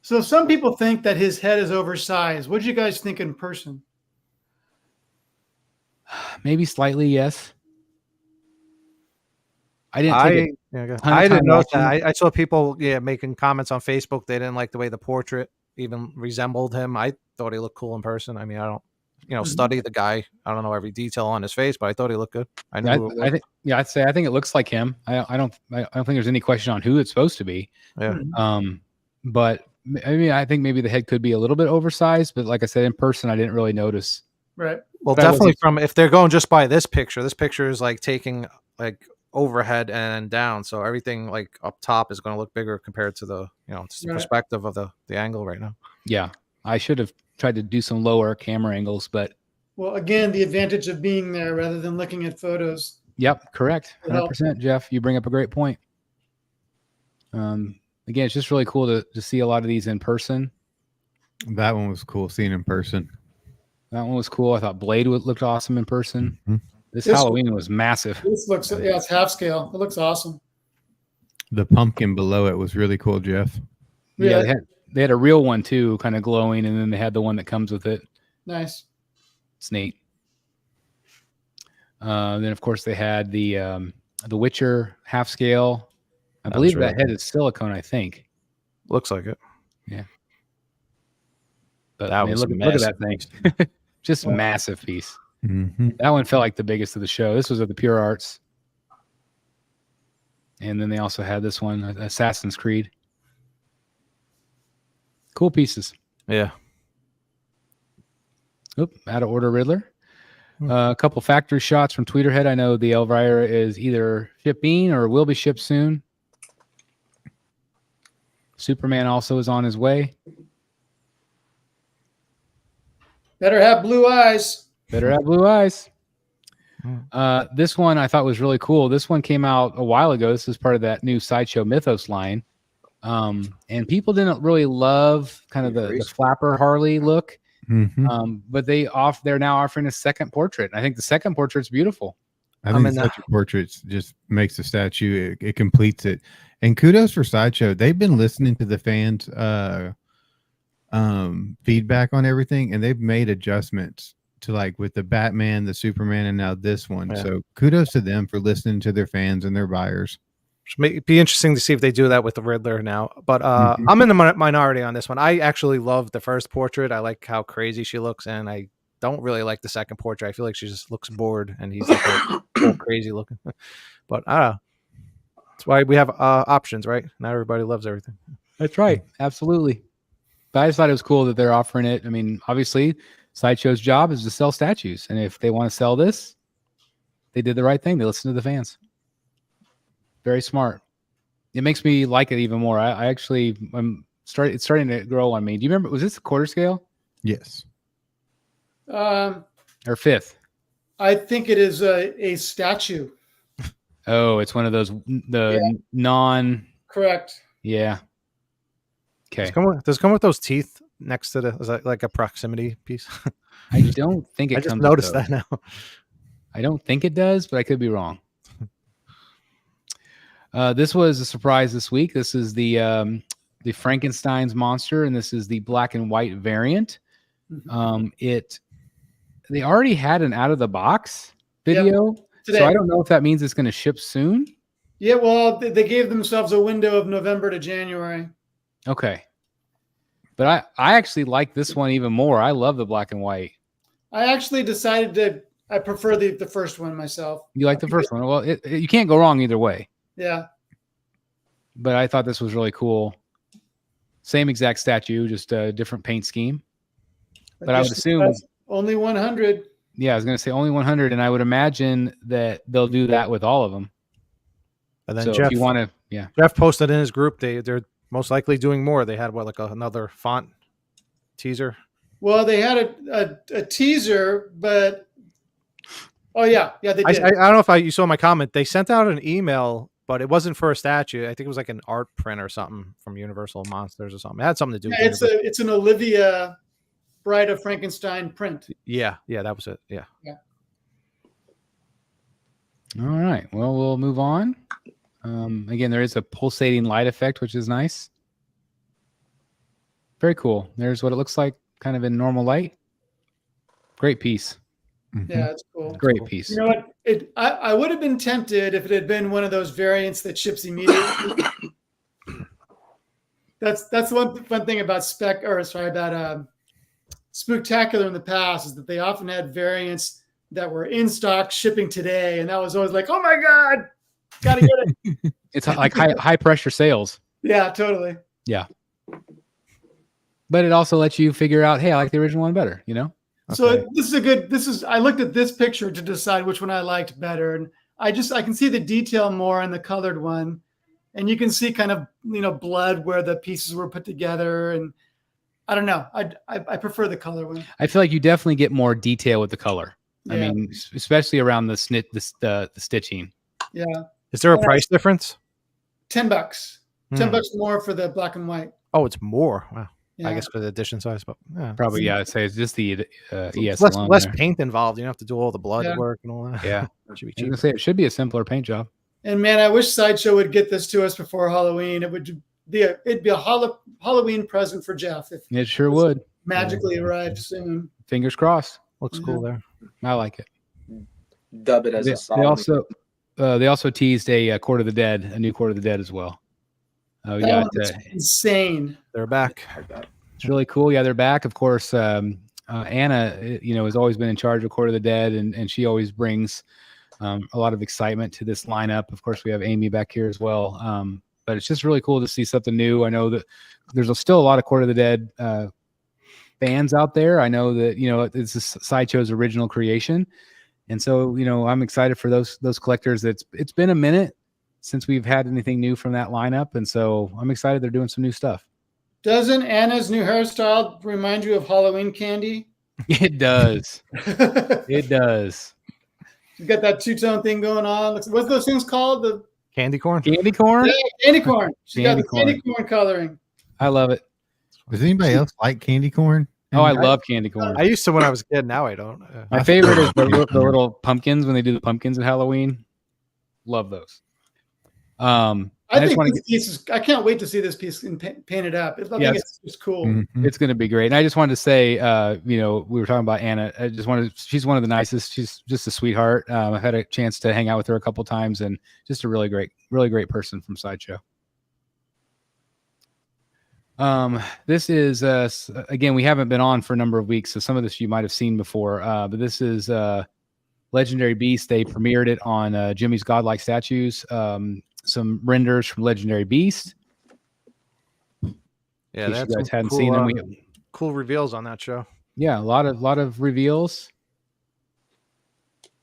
So some people think that his head is oversized. What did you guys think in person? Maybe slightly, yes. I didn't know that. I saw people making comments on Facebook. They didn't like the way the portrait even resembled him. I thought he looked cool in person. I mean, I don't study the guy. I don't know every detail on his face, but I thought he looked good. I think it looks like him. I don't think there's any question on who it's supposed to be. Yeah. But I mean, I think maybe the head could be a little bit oversized, but like I said, in person, I didn't really notice. Right. Well, definitely if they're going just by this picture is like taking like overhead and down, so everything like up top is going to look bigger compared to the just the perspective of the angle right now. Yeah, I should have tried to do some lower camera angles, but again, the advantage of being there rather than looking at photos. Yep, correct. 100%, Jeff. You bring up a great point. Again, it's just really cool to see a lot of these in person. That one was cool seeing in person. That one was cool. I thought Blade looked awesome in person. Mm-hmm. This Halloween was massive. This looks, it's half scale. It looks awesome. The pumpkin below it was really cool, Jeff. Yeah, they had a real one too, kind of glowing, and then they had the one that comes with it. Nice. It's neat. Then of course they had the Witcher half scale. I believe that head is silicone. I think. Looks like it. Yeah. But that was look at that thing. Just a massive piece. Mm-hmm. That one felt like the biggest of the show. This was at the Pure Arts. And then they also had this one, Assassin's Creed. Cool pieces. Yeah. Oop, out of order Riddler. A couple factory shots from Tweeterhead. I know the Elvira is either shipping or will be shipped soon. Superman also is on his way. Better have blue eyes. Better have blue eyes. This one I thought was really cool. This one came out a while ago. This is part of that new Sideshow Mythos line. And people didn't really love kind of the flapper Harley look. Mm-hmm. But they're now offering a second portrait. I think the second portrait's beautiful. I think Sideshow portraits just makes the statue. It completes it. And kudos for Sideshow. They've been listening to the fans' feedback on everything, and they've made adjustments to, like, with the Batman, the Superman, and now this one. Yeah. So kudos to them for listening to their fans and their buyers. It'd be interesting to see if they do that with the Riddler now. But I'm in the minority on this one. I actually love the first portrait. I like how crazy she looks, and I don't really like the second portrait. I feel like she just looks bored, and he's like all crazy looking. But I don't know. That's why we have options, right? Not everybody loves everything. That's right. Absolutely. But I just thought it was cool that they're offering it. I mean, obviously, Sideshow's job is to sell statues. And if they want to sell this, they did the right thing. They listened to the fans. Very smart. It makes me like it even more. It's starting to grow on me. Do you remember, was this a quarter scale? Yes. Um, or fifth? I think it is a statue. Oh, it's one of those non. Correct. Yeah. Okay. Does it come with those teeth next to is that like a proximity piece? I don't think it I just comes. noticed with that those. now. I don't think it does, but I could be wrong. This was a surprise this week. This is the Frankenstein's monster, and this is the black and white variant. They already had an out of the box video, so I don't know if that means it's going to ship soon. Yeah, well, they gave themselves a window of November to January. Okay, but I actually like this one even more. I love the black and white. I actually decided I prefer the first one myself. You like the first one? Well, you can't go wrong either way. Yeah. But I thought this was really cool. Same exact statue, just a different paint scheme. But I would assume only 100. Yeah, I was going to say only 100, and I would imagine that they'll do that with all of them. And then so Jeff, if you want to, Jeff posted in his group they're most likely doing more. They had another font teaser. Well, they had a teaser, but they did. I don't know if you saw my comment. They sent out an email, but it wasn't for a statue. I think it was like an art print or something from Universal Monsters or something. It had something to do with it's an Olivia Bride of Frankenstein print. Yeah, that was it. Yeah. All right. Well, we'll move on. Again, there is a pulsating light effect, which is nice. Very cool. There's what it looks like kind of in normal light. Great piece. Yeah, it's cool. Great piece. You know what? I would have been tempted if it had been one of those variants that ships immediately. That's one fun thing about Spooktacular in the past is that they often had variants that were in stock shipping today, and that was always like, oh my god, gotta get it. It's like high pressure sales. Yeah, totally. Yeah, but it also lets you figure out, hey, I like the original one better. You know. So I looked at this picture to decide which one I liked better, and I can see the detail more in the colored one, and you can see kind of blood where the pieces were put together, and I don't know. I prefer the color one. I feel like you definitely get more detail with the color. Yeah. I mean, especially around the stitching. Yeah. Is there a price difference? $10. $10 more for the black and white. Oh, it's more. Wow. Yeah. I guess for the edition size, but probably I'd say it's just the ES. Less paint involved. You don't have to do all the blood work and all that. Yeah. It should be cheap. I was gonna say it should be a simpler paint job. And man, I wish Sideshow would get this to us before Halloween. It'd be a Halloween present for Jeff. If it sure would magically arrive soon. Fingers crossed. Looks cool there. I like it. Dub it as a solid. They also teased a Court of the Dead, a new Court of the Dead as well. We got insane. They're back. It's really cool. Yeah, they're back. Of course, Anna, has always been in charge of Court of the Dead, and she always brings a lot of excitement to this lineup. Of course, we have Amy back here as well. But it's just really cool to see something new. I know that there's still a lot of Court of the Dead fans out there. I know that it's Sideshow's original creation, and so I'm excited for those collectors. It's been a minute since we've had anything new from that lineup, and so I'm excited they're doing some new stuff. Doesn't Anna's new hairstyle remind you of Halloween candy? It does. It does. She's got that two-tone thing going on. What's those things called? The candy corn? Candy corn? Yeah, candy corn. She got the candy corn coloring. I love it. Does anybody else like candy corn? Oh, I love candy corn. I used to when I was a kid. Now I don't. My favorite is the little pumpkins when they do the pumpkins at Halloween. Love those. I think this piece is. I can't wait to see this piece painted up. I think it's just cool. Mm-hmm. It's going to be great. And I just wanted to say, we were talking about Anna. She's one of the nicest. She's just a sweetheart. I've had a chance to hang out with her a couple times, and just a really great person from Sideshow. This is again, we haven't been on for a number of weeks, so some of this you might have seen before. But this is Legendary Beast. They premiered it on Jimmy's Godlike Statues. Some renders from Legendary Beast. Yeah, that's you guys hadn't seen them. Cool reveals on that show. Yeah, a lot of reveals.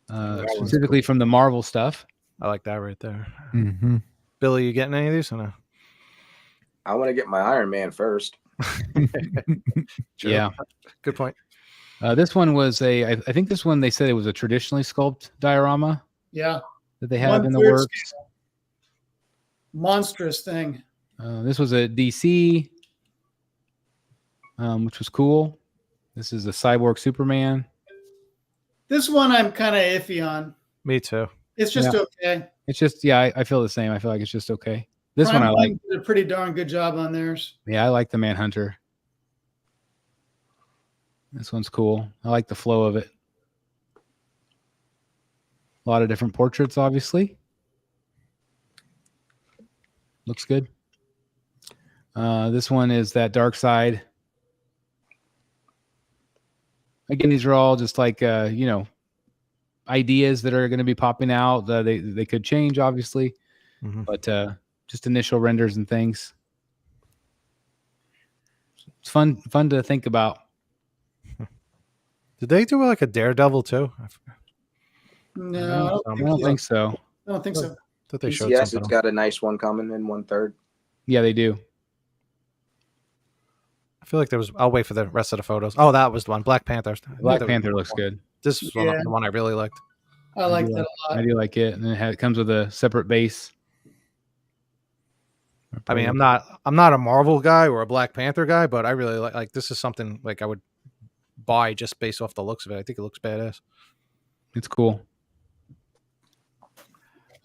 Specifically from the Marvel stuff. I like that right there. Mm-hmm. Billy, you getting any of these or no? I want to get my Iron Man first. True. Yeah. Good point. This one was I think this one they said it was a traditionally sculpted diorama Yeah. that they have in the 1/3 works. Monstrous thing. This was a DC, which was cool. This is a cyborg Superman. This one I'm kind of iffy on. Me too. It's just okay. It's just, yeah, I feel the same. I feel like it's just okay. This one I like. Did a pretty darn good job on theirs. Yeah, I like the Manhunter. This one's cool. I like the flow of it. A lot of different portraits, obviously. Looks good. This one is that Dark Side. Again, these are all just like, ideas that are going to be popping out. They could change, obviously, but just initial renders and things. It's fun to think about. Did they do like a Daredevil too? No, I don't think so. I don't think so. That they showed Yes, something. it's got a nice one coming in 1/3. Yeah, they do. I feel like there was. I'll wait for the rest of the photos. Oh, that was the one. Black Panther. Black Panther looks good. This is Yeah. the one I really liked. I like that a I lot. do like it, and it comes with a separate base. I mean, I'm not a Marvel guy or a Black Panther guy, but I really like this is something like I would buy just based off the looks of it. I think it looks badass. It's cool.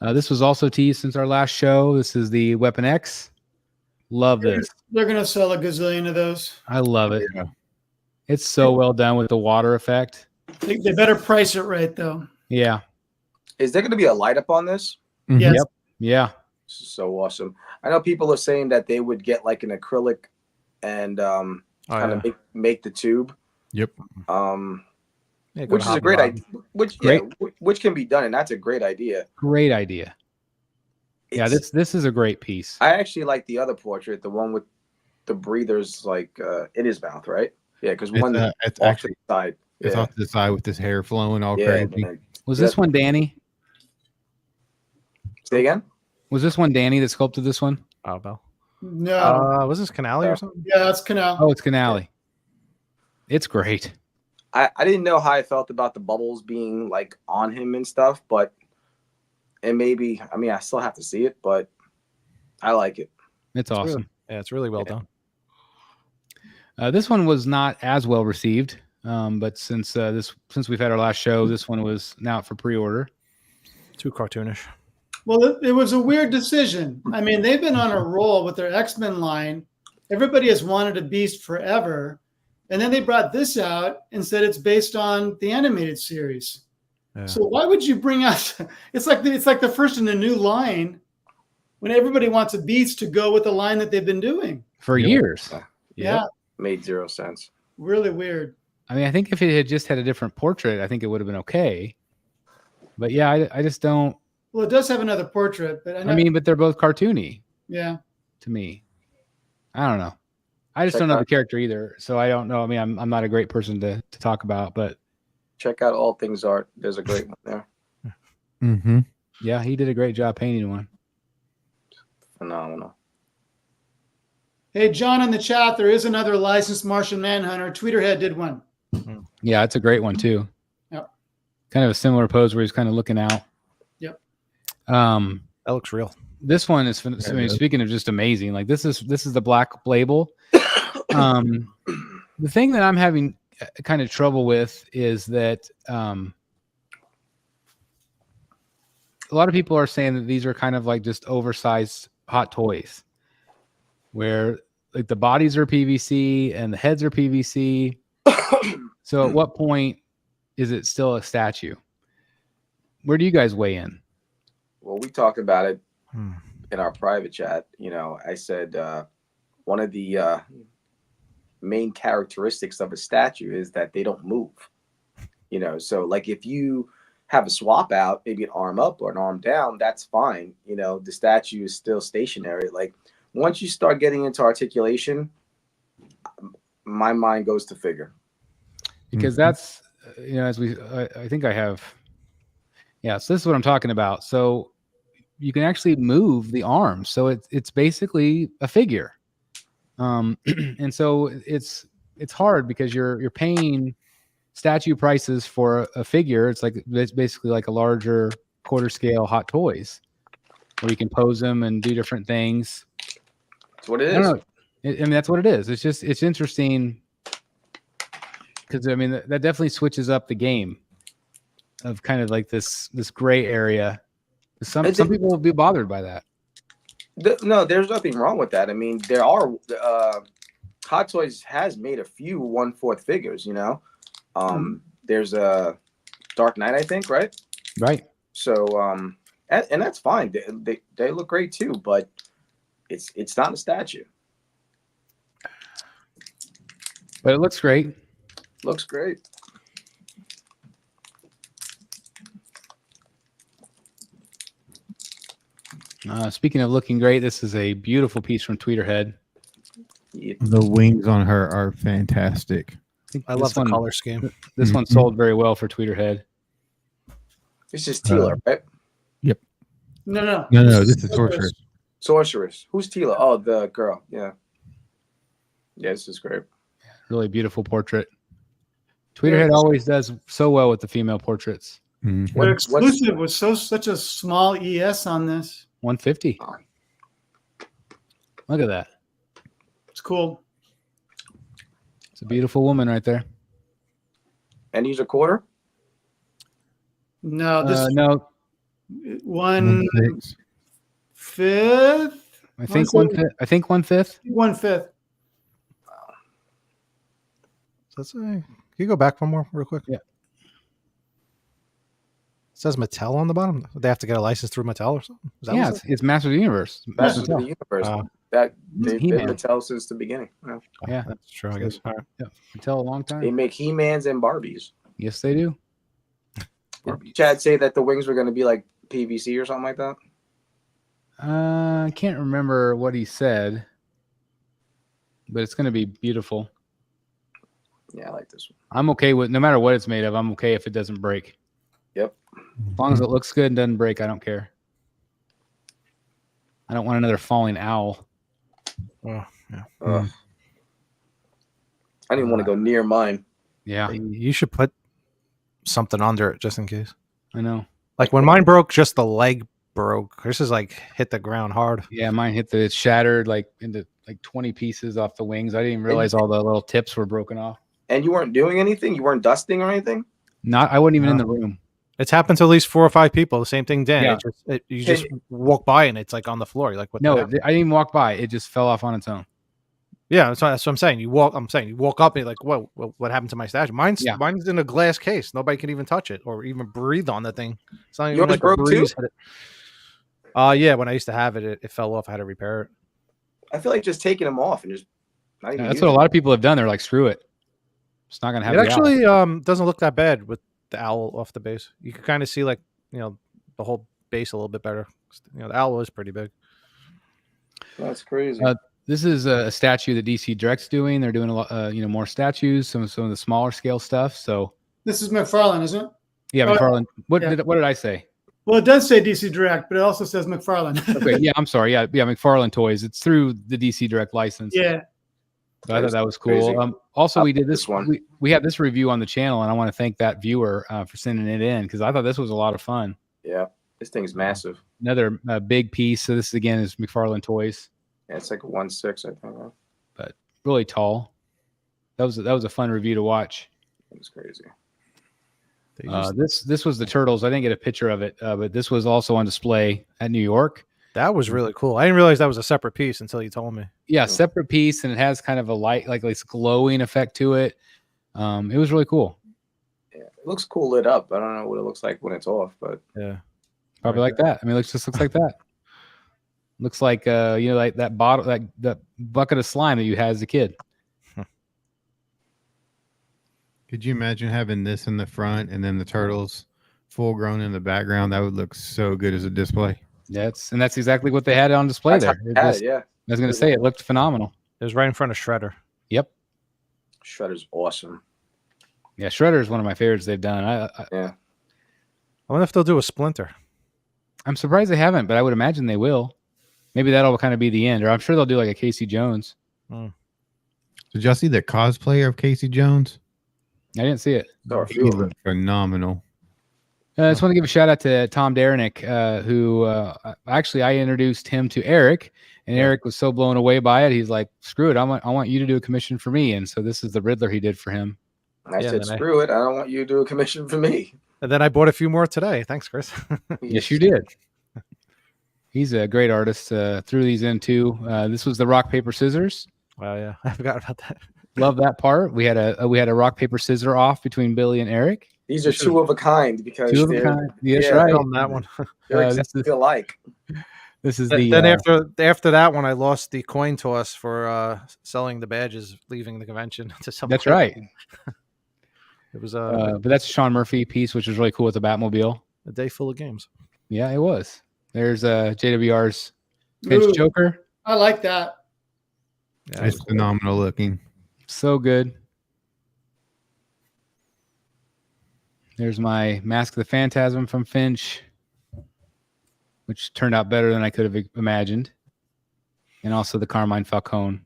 This was also teased since our last show. This is the Weapon X. Love this. They're gonna sell a gazillion of those. I love it. It's so well done with the water effect. They better price it right though. Yeah. Is there going to be a light up on this? Yes. Yep. Yeah. This is so awesome. I know people are saying that they would get like an acrylic and kind of make the tube. Yep. Yeah, Which is a great idea. Which can be done, and that's a great idea. Great idea. Yeah, this is a great piece. I actually like the other portrait, the one with the breathers like in his mouth, right? Yeah, because one it's off actually to the side. it's off to the side with his hair flowing all Yeah, crazy. man. Was this one Danny? Say again? Was this one Danny that sculpted this one? Oh, Bell. No. Was this Canale or something? Yeah, that's Canal. Oh, it's Canale. It's great. I didn't know how I felt about the bubbles being like on him and stuff, but and maybe I still have to see it, but I like it. It's awesome. Really, it's really well done. This one was not as well received, but since we've had our last show, this one was now out for pre-order. Too cartoonish. Well, it was a weird decision. I mean, they've been on a roll with their X-Men line. Everybody has wanted a Beast forever. And then they brought this out and said it's based on the animated series. Yeah. So why would you bring out it's like the first in a new line when everybody wants a Beast to go with the line that they've been doing. For years. Yeah. Made zero sense. Really weird. I mean, I think if it had just had a different portrait, I think it would have been okay. But yeah, I just don't. Well, it does have another portrait, but but they're both cartoony. Yeah. To me. I don't know. I just don't know the character either, so I don't know. I mean, I'm not a great person to talk about, but check out All Things Art. There's a great one there. Mm-hmm. Yeah, he did a great job painting one. Phenomenal. Hey, John in the chat, there is another licensed Martian Manhunter. Tweeterhead did one. Yeah, it's a great one too. Yep. Kind of a similar pose where he's kind of looking out. Yep. That looks real. This one is, I mean, speaking of just amazing, like this is the black label. The thing that I'm having kind of trouble with is that a lot of people are saying that these are kind of like just oversized hot toys where like the bodies are PVC and the heads are PVC. So at what point is it still a statue? Where do you guys weigh in? Well, we talked about it in our private chat. I said one of the main characteristics of a statue is that they don't move. So like if you have a swap out, maybe an arm up or an arm down, that's fine. The statue is still stationary. Like once you start getting into articulation, my mind goes to figure. Because that's, as I think I have. Yeah, so this is what I'm talking about. So you can actually move the arms. So it's basically a figure. And so it's hard because you're paying statue prices for a figure. It's basically like a larger quarter scale Hot Toys where you can pose them and do different things. That's what it is. I don't know. I mean, that's what it is. It's interesting because I mean that definitely switches up the game of kind of like this gray area. Some people will be bothered by that. No, there's nothing wrong with that. I mean, there are Hot Toys has made a few 1/4 figures. You know, there's a Dark Knight, I think, right? Right. So, and that's fine. They look great too, but it's not a statue. But it looks great. Looks great. Speaking of looking great, this is a beautiful piece from Tweeterhead. Yeah. The wings on her are fantastic. I love the color scheme. This one sold very well for Tweeterhead. This is Tila, right? Yep. No. No. This is Sorceress. Sorceress. Who's Tila? Oh, the girl. Yeah. Yeah, this is great. Really beautiful portrait. Tweeterhead always does so well with the female portraits. Mm-hmm. But exclusive was such a small ES on this. 150. Look at that. It's cool. It's a beautiful woman right there. And these are quarter? No, this no. 1/5. I think 1/5. I think 1/5. 1/5. So can you go back one more real quick? Yeah. It says Mattel on the bottom. They have to get a license through Mattel or something? Is that Yeah, what it's Masters of the Universe. Masters of the Universe. That they've been He-Man. Mattel since the beginning. Yeah. Yeah, that's true, I guess. All right. Yeah, Mattel a long They time. make He-Mans and Barbies. Yes, they do. Did Chad say that the wings were going to be like PVC or something like that? I can't remember what he said, but it's going to be beautiful. Yeah, I like this one. I'm okay with no matter what it's made of. I'm okay if it doesn't break. Yep. As long as it looks good and doesn't break, I don't care. I don't want another falling owl. Oh, yeah. I didn't want to go near mine. Yeah, You should put something under it just in case. I know. Like when mine broke, just the leg broke. This is like hit the ground hard. Yeah, mine it shattered like into like 20 pieces off the wings. I didn't even realize all the little tips were broken off. And you weren't doing anything? You weren't dusting or anything? I wasn't even in the room. It's happened to at least 4 or 5 people. The same thing, Dan. Yeah. You just walk by and it's like on the floor. You're like, what? No, the I heck? didn't even walk by. It just fell off on its own. Yeah, that's what I'm saying. You walk up and you're like, what happened to my statue? Mine's in a glass case. Nobody can even touch it or even breathe on the thing. It's not even Yours like broke a breeze. too? Yeah, when I used to have it, it fell off. I had to repair it. I feel like just taking them off and just not even That's using what a lot of people have done. They're like, screw it. It's not going to have It the owl. actually doesn't look that bad with the owl off the base. You can kind of see like, the whole base a little bit better. The owl is pretty big. That's crazy. This is a statue that DC Direct's doing. They're doing a lot, more statues, some of the smaller scale stuff. So This is McFarlane, isn't it? yeah, Oh, McFarlane. What yeah. did I say? Well, it does say DC Direct, but it also says McFarlane. Okay, yeah, I'm sorry. Yeah, McFarlane Toys. It's through the DC Direct license. Yeah. So I thought that was Crazy. cool. Also, we did this this one. one. We have this review on the channel, and I want to thank that viewer for sending it in because I thought this was a lot of fun. Yeah. This thing's massive. Another big piece. So this again is McFarlane Toys, Yeah, it's like a 1/6, I think. but really tall. That was a fun review to watch. It's crazy. This was the turtles. I didn't get a picture of it, but this was also on display at New York. That was really cool. I didn't realize that was a separate piece until you told me. Yeah, separate piece, and it has kind of a light, like this glowing effect to it. It was really cool. Yeah, it looks cool lit up. I don't know what it looks like when it's off, but Yeah. Probably like that. I mean, it just looks like that. Looks like like that bottle, that bucket of slime that you had as a kid. Could you imagine having this in the front and then the turtles full grown in the background? That would look so good as a display. That's exactly what they had on display there. yeah. I was going to say it looked phenomenal. It was right in front of Shredder. Yep. Shredder's awesome. Yeah, Shredder is one of my favorites they've done. Yeah. I wonder if they'll do a Splinter. I'm surprised they haven't, but I would imagine they will. Maybe that'll kind of be the end, or I'm sure they'll do like a Casey Jones. Did y'all see the cosplayer of Casey Jones? I didn't see it. So a He few of them. looked phenomenal. I just want to give a shout out to Tom Derenick, who actually I introduced him to Eric, and Eric was so blown away by it. He's like, "Screw it! I want you to do a commission for me." And so this is the Riddler he did for him. I said, screw it. I don't want you to do a commission for me. And then I bought a few more today. Thanks, Chris. Yes, you did. He's a great artist. Threw these in too. This was the rock paper scissors. Wow, yeah, I forgot about that. Love that part. We had a rock paper scissor off between Billy and Eric. These are two of a kind because Two of a they're kind. Yes, yeah, right. On that one. they're this exactly is- alike. This is the Then after that one, I lost the coin toss for selling the badges, leaving the convention to someone. That's right. It was but that's a Sean Murphy piece, which was really cool with the Batmobile. a day full of games. Yeah, it was. There's JWR's Pinch Ooh, Joker. I like that. Yeah, It's phenomenal looking. So good. There's my Mask of the Phantasm from Finch, which turned out better than I could have imagined. And also the Carmine Falcone.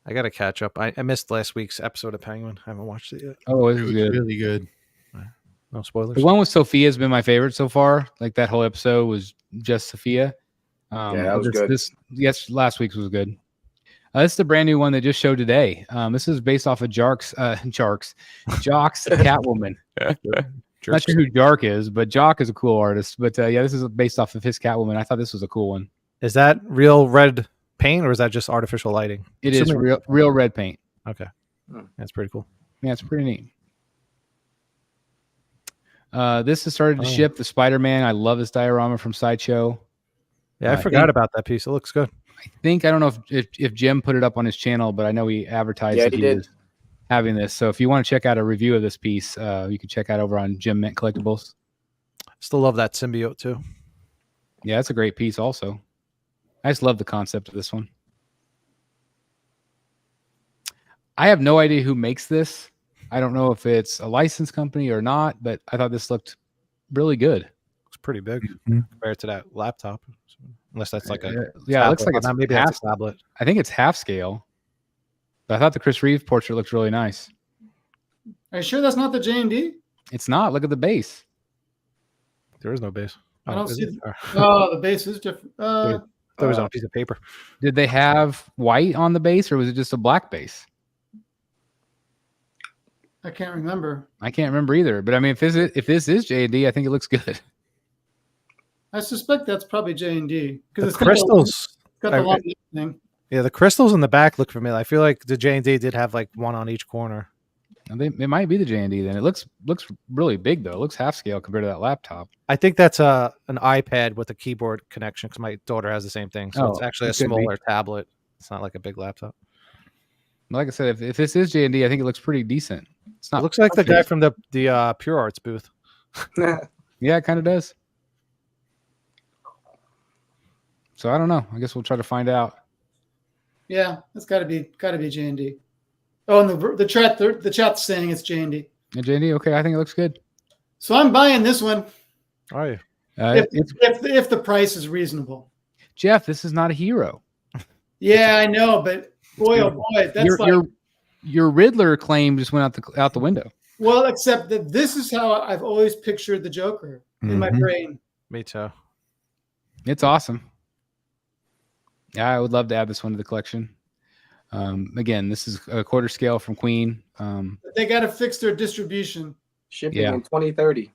I got to catch up. I missed last week's episode of Penguin. I haven't watched it yet. Oh, it It was was good. really good. No spoilers. The one with Sophia has been my favorite so far. Like that whole episode was just Sophia. Yeah, that was good. Last week's was good. This is the brand new one they just showed today. This is based off of Jock's Catwoman. Not sure who Jark is, but Jock is a cool artist. But yeah, this is based off of his Catwoman. I thought this was a cool one. Is that real red paint or is that just artificial lighting? It is real red paint. Okay. That's pretty cool. Yeah, it's pretty neat. This has started to ship the Spider-Man. I love this diorama from Sideshow. Yeah, I forgot about that piece. It looks good. I don't know if Jim put it up on his channel, but I know he advertised that he he did. was having this. So if you want to check out a review of this piece, you can check out over on Jim Mint Collectibles. Still love that symbiote too. Yeah, it's a great piece also. I just love the concept of this one. I have no idea who makes this. I don't know if it's a licensed company or not, but I thought this looked really good. It's pretty big Mhm. compared to that laptop. Unless that's like a Yeah, it looks like tablet. it's Maybe half, that's a tablet. I think it's half scale. But I thought the Chris Reeve portrait looked really nice. Are you sure that's not the J&D? It's not. Look at the base. There is no base. I don't is see it? Or- Oh, the base is different. There was on a piece of paper. Did they have white on the base or was it just a black base? I can't remember. I can't remember either. But I mean, if this is J&D, I think it looks good. I suspect that's probably J&D The it's crystals. got the long thing. Yeah, the crystals in the back look familiar. I feel like the J&D did have like one on each corner. It might be the J&D then. It looks really big though. It looks half scale compared to that laptop. I think that's an iPad with a keyboard connection because my daughter has the same thing. So it's Oh, actually a it could be. smaller tablet. It's not like a big laptop. Like I said, if this is J&D, I think it looks pretty decent. It's not. It looks like the guy from the Pure Arts booth. Yeah, it kind of does. So I don't know. I guess we'll try to find out. Yeah, it's got to be J&D. Oh, and the chat's saying it's J&D. Yeah, J&D, okay, I think it looks good. So I'm buying this one Are you? if the price is reasonable. Jeff, this is not a hero. Yeah, I know, but boy, oh boy, that's Your Riddler claim just went out the window. well, except that this is how I've always pictured the Joker in my Mhm. brain. Me too. It's awesome. Yeah, I would love to add this one to the collection. Again, this is a quarter scale from Queen. They got to fix their distribution. Shipping Yeah. in 2030.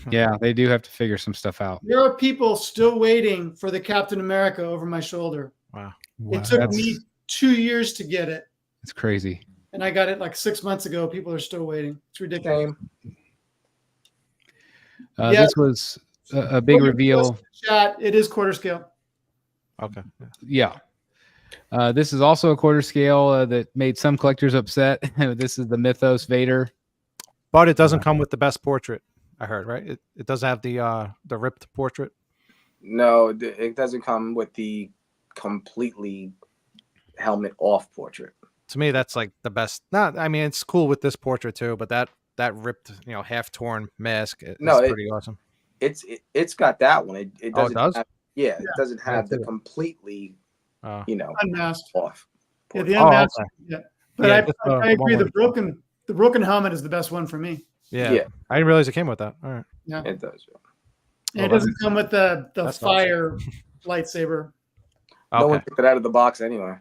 Yeah, they do have to figure some stuff out. There are people still waiting for the Captain America over my shoulder. Wow. It took That's- me 2 years to get it, It's crazy. and I got it like 6 months ago. People are still waiting. It's ridiculous. Same. Yeah. This was a big reveal. Chat, it is quarter scale. Okay. Yeah. This is also a quarter scale that made some collectors upset. This is the Mythos Vader. But it doesn't come with the best portrait, I heard, right? It does have the ripped portrait. No, it doesn't come with the completely helmet off portrait. To me, that's like the best. Not, I mean, it's cool with this portrait too, but that ripped, half torn mask is pretty awesome. It's got that one. It doesn't. does? Have, yeah, it doesn't have That's the it. completely Unmasked. off. Yeah, the Oh, unmasked. okay. Yeah. But Yeah, I, just, I agree. the one The broken helmet is the best one for me. Yeah. Yeah. I didn't realize it came with that. All right. Yeah. It does. And it Well, doesn't come with the that's fire lightsaber. No one Okay. took it out of the box anyway.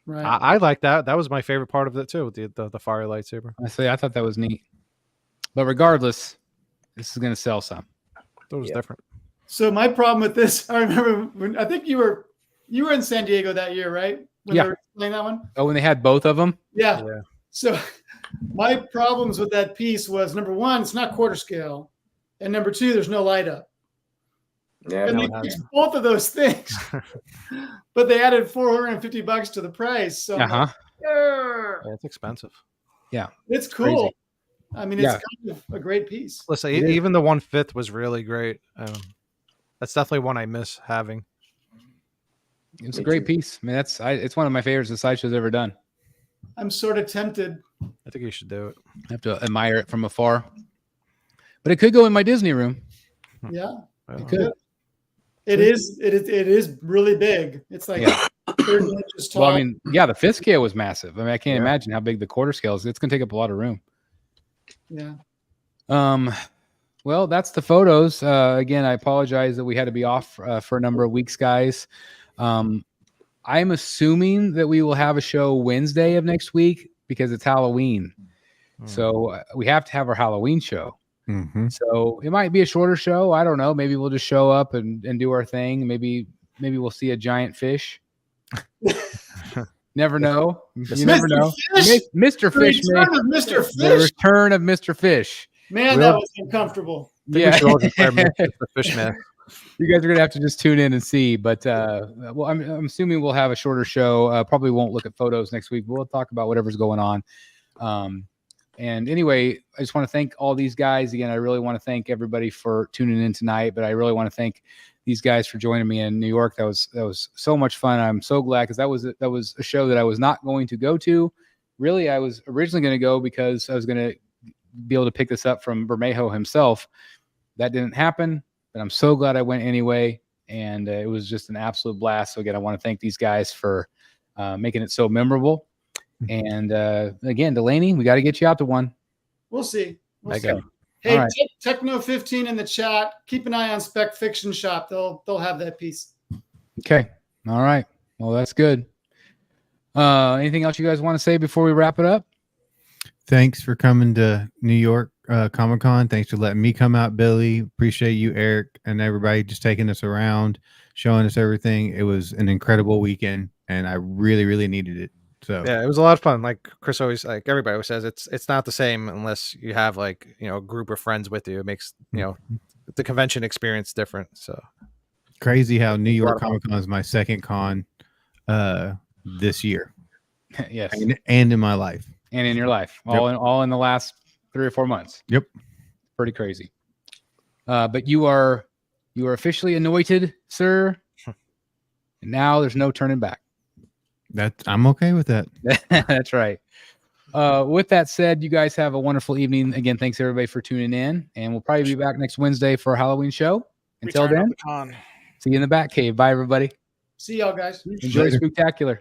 Right. I like that. That was my favorite part of it too. The fire lightsaber. I thought that was neat. But regardless, this is going to sell some. That was different. So my problem with this, I remember when I think you were in San Diego that year, right? When Yeah. they were playing that one? Oh, when they had both of them? Yeah. Yeah. So my problems with that piece was, number one, it's not quarter scale. And number two, there's no light up. Yeah. And no, they it hasn't. fixed both of those things. But they added $450 to the price. So I'm like, "Arr." Yeah, it's expensive. It's cool. crazy. I mean, it's Yeah. kind of a great piece. Listen, It is. even the 1/5 was really great. That's definitely one I miss having. It's a Me great too. piece. I mean, it's one of my favorites the Sideshow's ever done. I'm sort of tempted. I think you should do it. I have to admire it from afar. But it could go in my Disney room. Yeah. It could. It is really big. It's like Yeah. 30 inches tall. Well, I mean, yeah, the fifth scale was massive. I mean, I can't Yeah. imagine how big the quarter scale is. It's going to take up a lot of room. yeah. Well, that's the photos. Again, I apologize that we had to be off for a number of weeks, guys. I'm assuming that we will have a show Wednesday of next week because it's Halloween. So we have to have our Halloween show. Mm-hmm. So it might be a shorter show. I don't know. Maybe we'll just show up and do our thing. Maybe we'll see a giant fish. Never know. You never know. Fish? Mr. Fish. The return of Mr. The Fish. return of Mr. Fish. Man, We'll- that was uncomfortable. I think we Yeah. should all declare Mr. Fishman. You guys are gonna have to just tune in and see. But well, I'm assuming we'll have a shorter show. Probably won't look at photos next week. We'll talk about whatever's going on. And anyway, I just want to thank all these guys again. I really want to thank everybody for tuning in tonight. But I really want to thank these guys for joining me in New York. That was so much fun. I'm so glad because that was a show that I was not going to go to. Really, I was originally going to go because I was going to be able to pick this up from Bermejo himself. That didn't happen, but I'm so glad I went anyway. And it was just an absolute blast. So again, I want to thank these guys for making it so memorable. And again, Delaney, we got to get you out to one. We'll see. We'll see. Okay. Hey, All right. Techno15 in the chat. Keep an eye on Spec Fiction Shop. They'll have that piece. Okay. All right. Well, that's good. Anything else you guys want to say before we wrap it up? Thanks for coming to New York Comic-Con. Thanks for letting me come out, Billy. Appreciate you, Eric, and everybody just taking us around, showing us everything. It was an incredible weekend, and I really, really needed it. So Yeah, it was a lot of fun. Like Chris always, like everybody always says, it's not the same unless you have like a group of friends with you. It makes the convention experience different. So crazy how New a lot York of fun. Comic-Con is my second con this year Yes. and in my life. And in your life, all in the last 3 or 4 months. Yep. Pretty crazy. But you are officially anointed, sir. And now there's no turning back. I'm okay with that. That's right. With that said, you guys have a wonderful evening. Again, thanks everybody for tuning in, and we'll probably be back next Wednesday for a Halloween show. Until Return of then, the con. see you in the Bat Cave. Bye, everybody. See y'all guys. Enjoy Spooktacular.